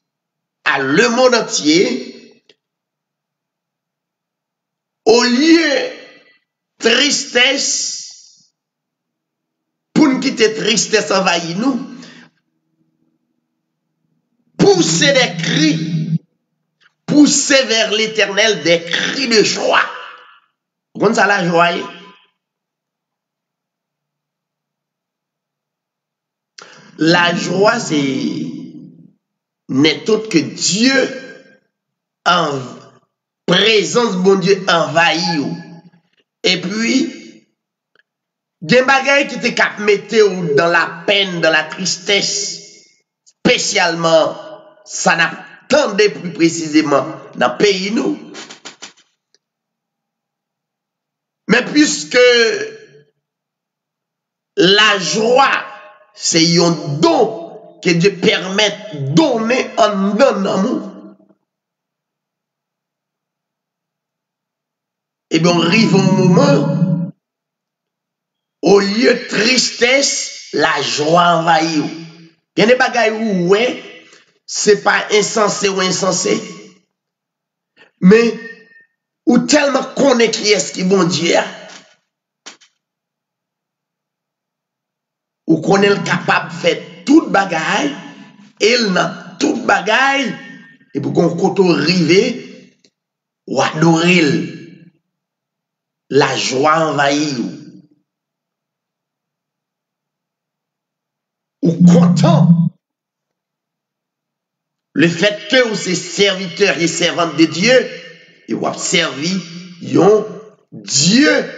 Speaker 1: à le monde entier, au lieu tristesse, pour nous quitter tristesse envahir nous, pousser des cris, pousser vers l'Éternel des cris de joie. Vous comprenez ça la joie? La joie, c'est n'est autre que Dieu en présence, bon Dieu, envahit. Et puis, des bagailles qui te cap mettre dans la peine, dans la tristesse, spécialement, ça n'attendait plus précisément dans le pays nous. Mais puisque la joie, c'est un don que Dieu permet de donner en donnant. et bien on arrive au moment, au lieu de tristesse, la joie envahit. Il y a des bagailles où, ouais, c'est pas insensé ou insensé, mais ou tellement connaît qui est-ce qui bon Dieu, ou connaît le capable de faire toute bagaille, et il n'a toute bagaille, et pour qu'on koto rive, ou adorer la joie envahit, ou content. Le fait que vous êtes serviteur et servante de Dieu, et vous avez servi yon Dieu,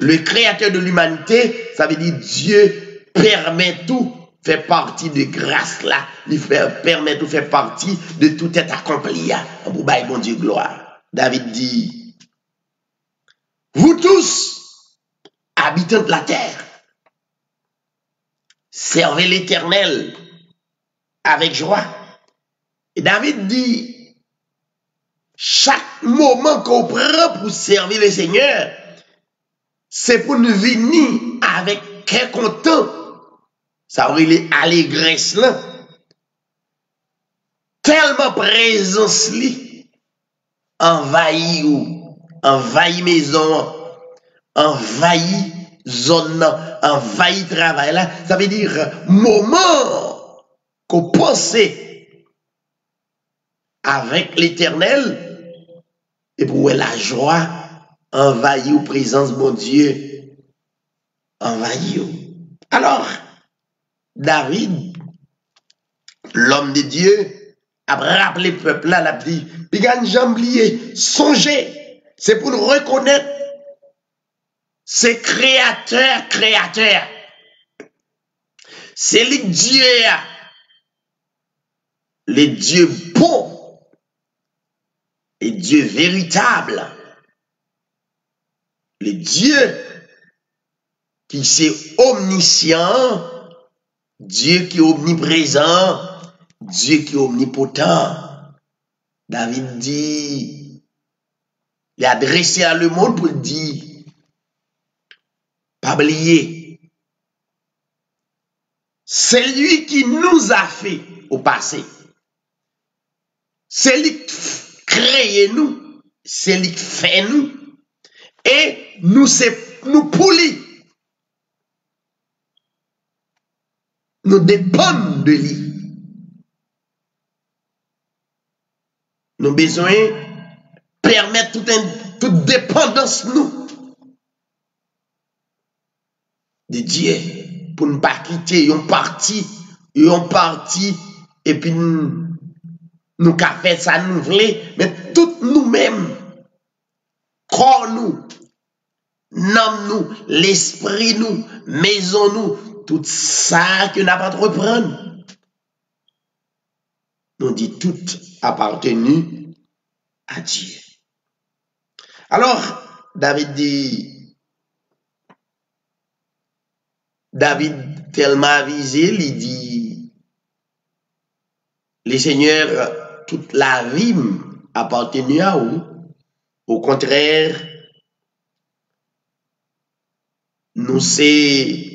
Speaker 1: le créateur de l'humanité, ça veut dire Dieu permet tout, fait partie de grâce là, il permet tout, fait partie de tout être accompli. Pour bailler bon Dieu gloire. David dit, vous tous, habitants de la terre, servez l'Éternel avec joie. Et David dit, chaque moment qu'on prend pour servir le Seigneur, c'est pour nous venir avec quel content. Ça aurait les allégresse là. Tellement présence li envahit ou envahit maison, envahit zone, envahit travail là. Ça veut dire moment qu'on pense avec l'Éternel et pour la joie envahit ou présence de mon Dieu envahit. Alors David, l'homme de Dieu, a rappelé le peuple là, l'a dit, Pigan jamblier, songez, c'est pour nous reconnaître, c'est créateur. C'est le Dieu, les dieux bons, les dieux véritables, les dieux qui c'est omniscient, Dieu qui est omniprésent, Dieu qui est omnipotent. David dit, il a adressé à le monde pour dire, pas oublier, c'est lui qui nous a fait au passé. C'est lui qui crée nous, c'est lui qui fait nous, et nous c'est nous pour lui. Nous dépendons de lui. Nous avons besoin de permettre toute dépendance nous de Dieu pour ne pas quitter un parti, et puis nous avons fait ça nous voulons, mais tout nous-mêmes, corps nous, nom nous, l'esprit nous, maison nous, tout ça que nous n'avons pas reprendre. Nous dit tout appartenu à Dieu. Alors, David tellement avisé, il dit, les seigneurs, toute la vie appartenu à vous. Au contraire, nous c'est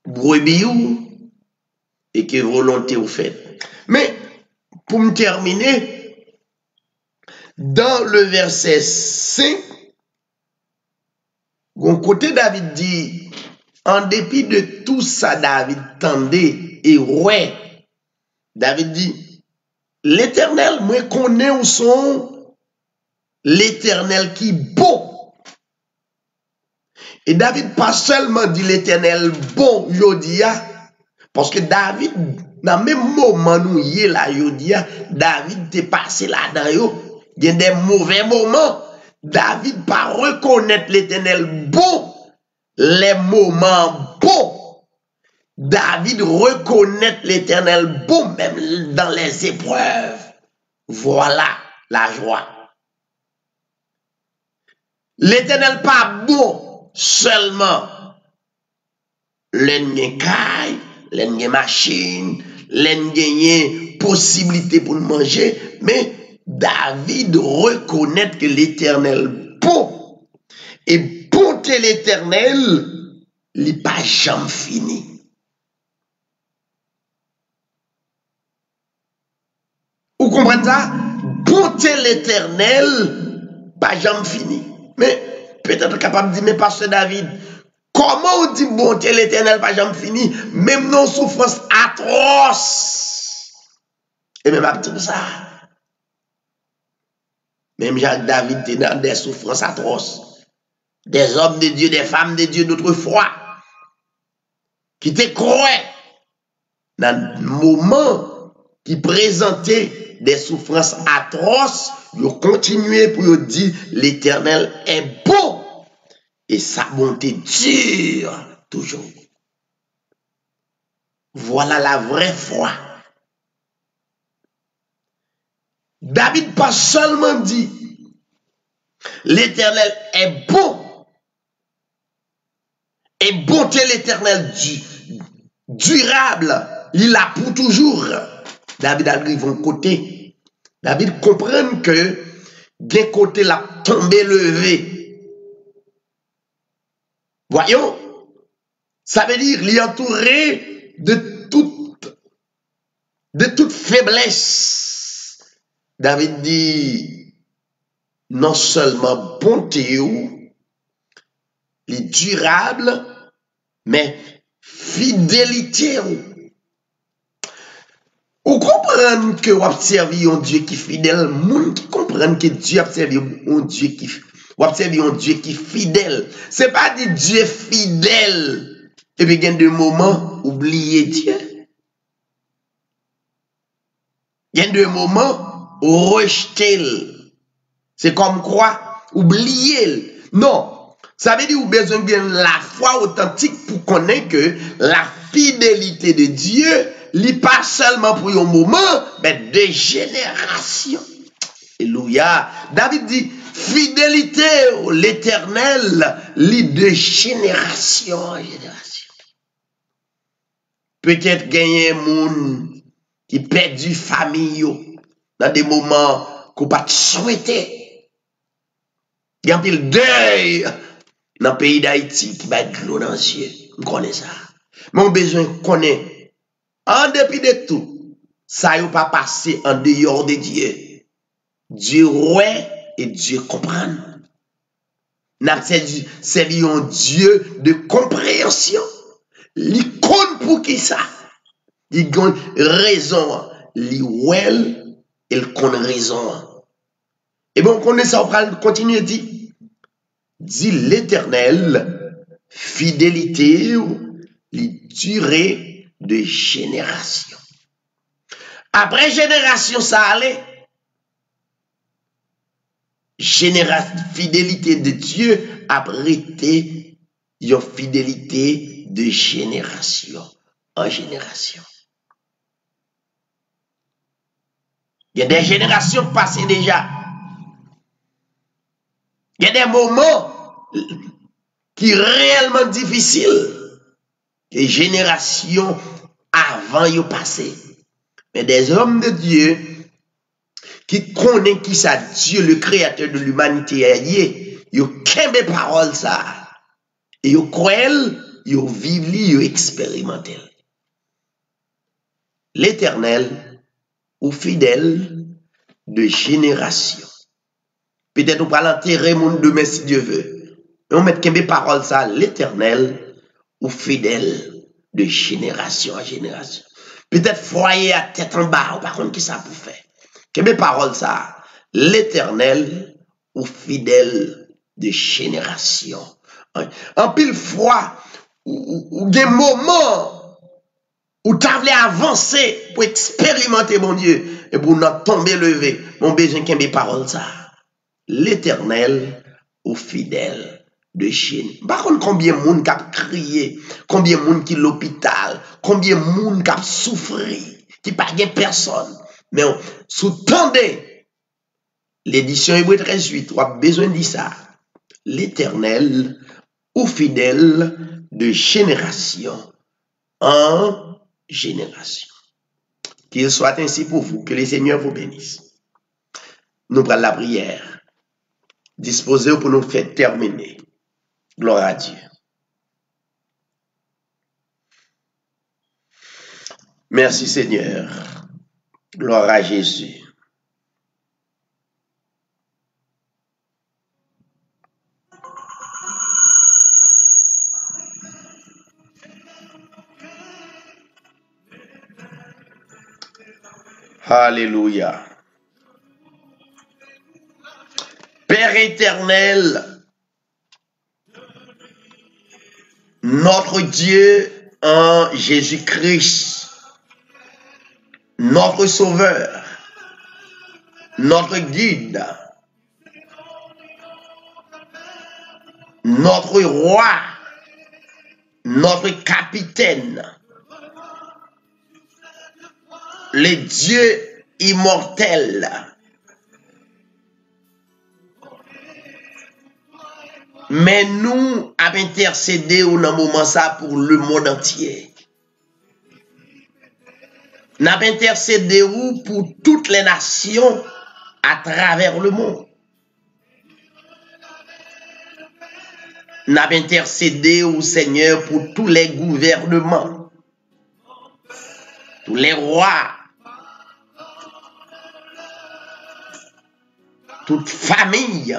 Speaker 1: brebis et que volonté vous faites. Mais, pour me terminer, dans le verset 5, mon côté David dit, en dépit de tout ça, David tendait et ouais, David dit, l'Éternel, moi connais où sont l'Éternel qui bon. Et David pas seulement dit l'Éternel bon, Yodia, parce que David, dans le même moment où il est là, Yodia, David est passé là-dedans, il y a des mauvais moments. David pas reconnaître l'Éternel bon, les moments bons. David reconnaît l'Éternel bon, même dans les épreuves. Voilà la joie. L'Éternel pas bon seulement l'ennemi caille, l'ennemi machine, l'ennemi possibilité pour manger, mais David reconnaît que l'Éternel bon. Et bonté l'Éternel, il n'est pas jamais fini. Vous comprenez ça? Bonté l'Éternel, pas jamais fini. Mais peut-être capable de dire, mais pasteur David, comment on dit bonté l'Éternel, pas jamais fini, même non souffrance atroce. Et même à tout ça. Même Jacques David était dans des souffrances atroces. Des hommes de Dieu, des femmes de Dieu d'autrefois, qui te croyaient dans le moment qui présentait des souffrances atroces, ils ont continué pour dire l'Éternel est bon et sa bonté dure toujours. Voilà la vraie foi. David pas seulement dit l'Éternel est bon et bonté l'Éternel durable, il a pour toujours. David arrive au côté. David comprend que d'un côté la tombée levée. Voyons, ça veut dire il est entouré de toute faiblesse. David dit non seulement bonté ou les durable, mais fidélité ou. Vous comprenez que vous observez un Dieu qui est fidèle, moun qui comprennent que Dieu observe un Dieu qui est fidèle. C'est pas dire Dieu fidèle et puis il y a des moments oublier Dieu. Il y a des moments rejeter. C'est comme quoi oublier. Non, ça veut dire que vous avez besoin de la foi authentique pour connaître que la fidélité de Dieu n'est pas seulement pour un moment, mais des générations. Alléluia. David dit, fidélité à l'Éternel, lit de génération en génération. Peut-être gagner moun qui perdu famille dans des moments qu'on pas souhaité. Il y a un pile deuil dans le pays d'Haïti qui va être l'eau dans les yeux. On connaît ça. Mais on a besoin de connaître. En dépit de tout, ça n'a pas passé en dehors de Dieu. Dieu ouais et Dieu comprend. N'a servi un Dieu de compréhension. L'icône pour qui ça? Il a raison. Il et il connaît raison. Et bon, on connaît ça, on va continuer à dire. Dit l'Éternel, fidélité, les durées de génération. Après génération, ça allait. Fidélité de Dieu après été une fidélité de génération en génération. Il y a des générations passées déjà. Il y a des moments qui sont réellement difficiles. Les générations avant y passé. Mais des hommes de Dieu qui connaissent qui ça Dieu, le créateur de l'humanité, a dit, ils ont qu'un parole ça. Et ils croient, ils vivent, ils expérimentent. L'Éternel, ou fidèle de génération. Peut-être on va l'enterrer mon demain si Dieu veut. Mais on met qu'un parole ça, l'Éternel, ou fidèle de génération en génération. Peut-être foyer à tête en bas, ou par contre, qui ça pour faire? Quelle parole ça? L'Éternel ou fidèle de génération. En pile fois, ou des moments où tu as avancer pour expérimenter mon Dieu et pour not tomber levé, mon besoin qu'elle parole ça. L'Éternel ou fidèle de génération. Par contre, combien de monde qui a crié, combien de monde qui l'hôpital, combien de monde qui a souffert, qui n'a pas personne. Mais sous-tendez, l'édition Hébreu 13:8, on a besoin de ça. L'Éternel ou fidèle de génération en génération. Qu'il soit ainsi pour vous, que le Seigneur vous bénisse. nous prenons la prière. Disposez-vous pour nous faire terminer. Gloire à Dieu. Merci Seigneur. Gloire à Jésus. Alléluia. Père éternel, notre Dieu en Jésus-Christ, notre Sauveur, notre guide, notre roi, notre capitaine, le Dieu immortel, mais nous avons intercédé au moment ça pour le monde entier. Nous avons intercédé pour toutes les nations à travers le monde. Nous avons intercédé au Seigneur pour tous les gouvernements, tous les rois, toute famille,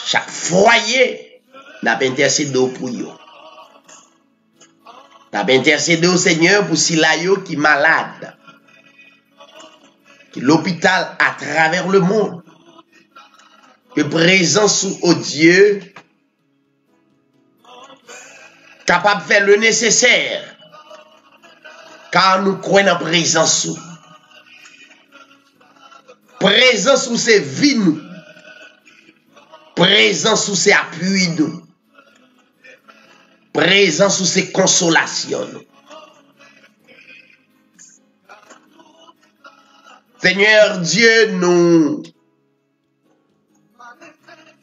Speaker 1: chaque foyer, nous avons intercédé pour eux. Nous avons intercédé au Seigneur pour Silayo qui est malade, qui est l'hôpital à travers le monde, qui est présent sous au Dieu, capable de faire le nécessaire, car nous croyons en présence sous. Présent sous ses vies, nous. Présent sous ses appuis, nous. Présent sous ses consolations, nous. Seigneur Dieu, nous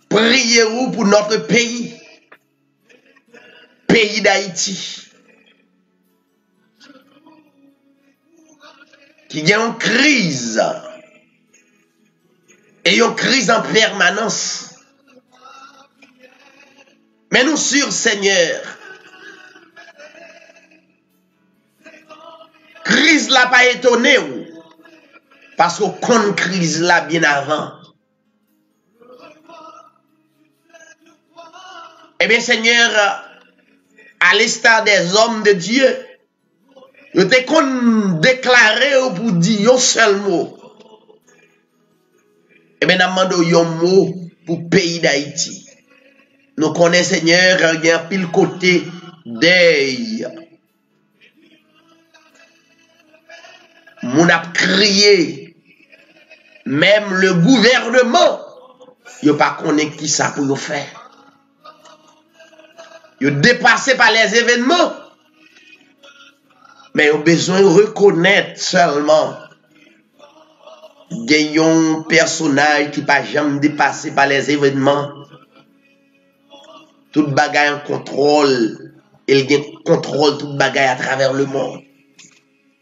Speaker 1: prions pour notre pays, pays d'Haïti, qui a une crise, et une crise en permanence. Mais nous sûrs, Seigneur, crise là pas étonné, parce qu'on connaît crise là bien avant. Eh bien, Seigneur, à l'instar des hommes de Dieu, je t'ai qu'on déclaré pour dire un seul mot. Eh bien, nous demandons un mot pour le pays d'Haïti. Nous connaissons, Seigneur, il y a pile côté deuil. Nous avons crié. Même le gouvernement, il n'a pas connu qui ça pour faire. Il est dépassé par les événements. Mais il a besoin de reconnaître seulement qu'il y a un personnage qui ne pas jamais dépassé par les événements. Tout bagaille en contrôle. Il contrôle tout bagaille à travers le monde.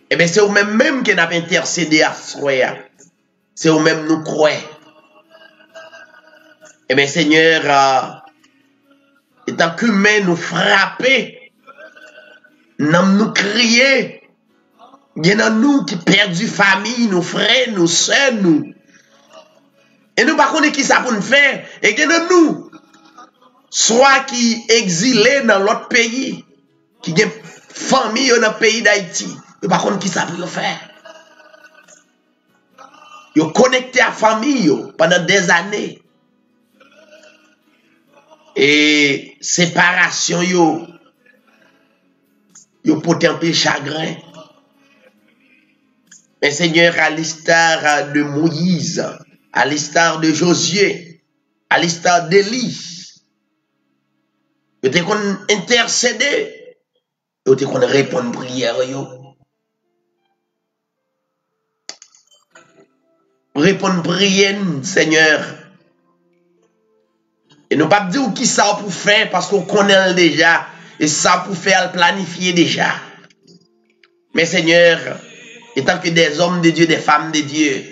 Speaker 1: Et bien c'est vous-même qui n'a pas intercédé à soi. C'est vous-même nous croyons. Et bien Seigneur, étant qu'humains nous frapper, nous crier, il y a nous qui perdu famille, nos frères, nos soeurs, nous. Et nous ne connaissons pas qui ça pour nous faire. Et il y a nous, soit qui exilés dans l'autre pays, qui ont famille dans le pays d'Haïti, nous ne connaissons pas qui ça pour nous faire. Ils sont connectés à la famille pendant des années. Et séparation, ils portent un peu chagrin. Mais Seigneur, à l'instar de Moïse, à l'instar de Josué, à l'instar d'Élie, ils ont intercédé, ils ont répondu à prière. Répondre prière, Seigneur. Et nous pas dire qui ça pour faire parce qu'on connaît déjà. Et ça pour faire le planifier déjà. Mais Seigneur, étant que des hommes de Dieu, des femmes de Dieu,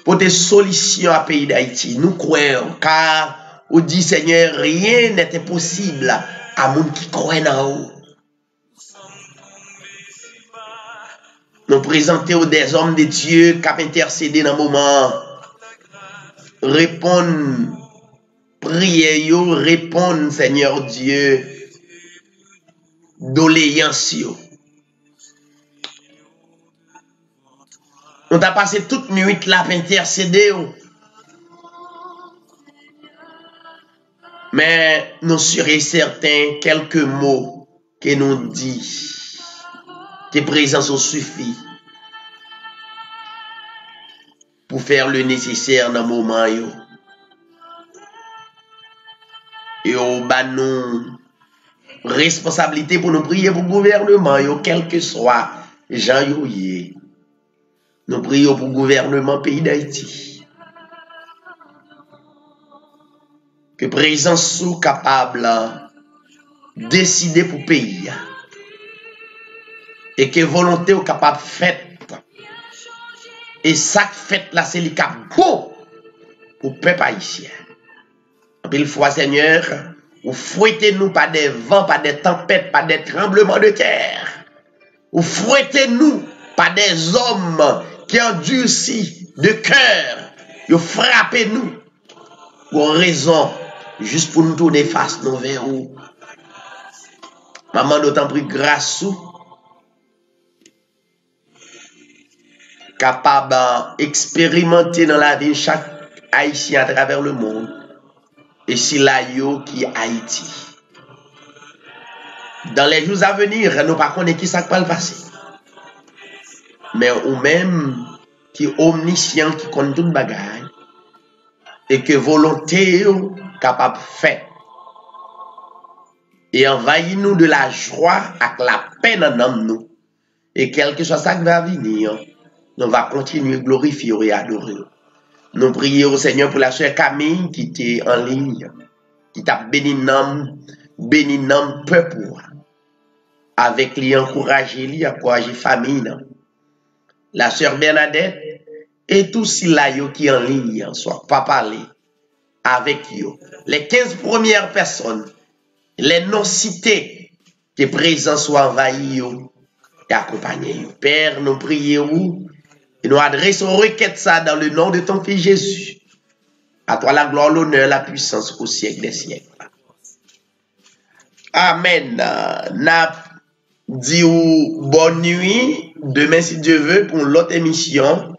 Speaker 1: pour des solutions à pays d'Haïti. Nous croyons, car on dit Seigneur, rien n'est impossible à monde qui croit en haut. Nous présentons des hommes de Dieu qui ont intercédé dans le moment. Répondre, prier, répondre, Seigneur Dieu, doléance. On a passé toute nuit là pour intercéder. Mais nous serons certains, quelques mots que nous dit, que présence suffit pour faire le nécessaire dans le moment. Et au bas nous responsabilité pour nous prier pour le gouvernement, quel que soit Jean Yoye. Nous prions pour le gouvernement pays d'Haïti. Que présence soit capable de décider pour le pays. Et que volonté soit capable de faire. Et ça fait là, c'est le cap beau pour le peuple haïtien. Une fois, Seigneur, vous fouettez-nous par des vents, par des tempêtes, par des tremblements de terre. Vous fouettez-nous par des hommes qui endurcissent de cœur. Vous frappez-nous pour raison, juste pour nous tourner face nous vers vous. Maman, d'autant plus grâce capable d'expérimenter dans la vie chaque Haïtien à travers le monde. Et si là, qui est Haïti. Dans les jours à venir, nous ne connaissons pas qui ça va le passer. Mais ou même qui est omniscient, qui connaît toute bagaille, et que volonté est capable de faire. Et envahis-nous de la joie avec la paix dans nous. Et quel que soit ça qui va venir, nous allons continuer à glorifier et adorer. Nous prions au Seigneur pour la sœur Camille qui était en ligne, qui t'a béni nom peuple, avec lui encourager famille. La sœur Bernadette et tous ceux là qui en ligne, soit pas parler avec eux. Les 15 premières personnes, les non-cités qui présents soient envahis et accompagnés. Père, nous prions. Et nous adressons requête ça dans le nom de ton Fils Jésus. À toi la gloire, l'honneur, la puissance au siècle des siècles. Amen. N'a dit bonne nuit. Demain, si Dieu veut, pour l'autre émission.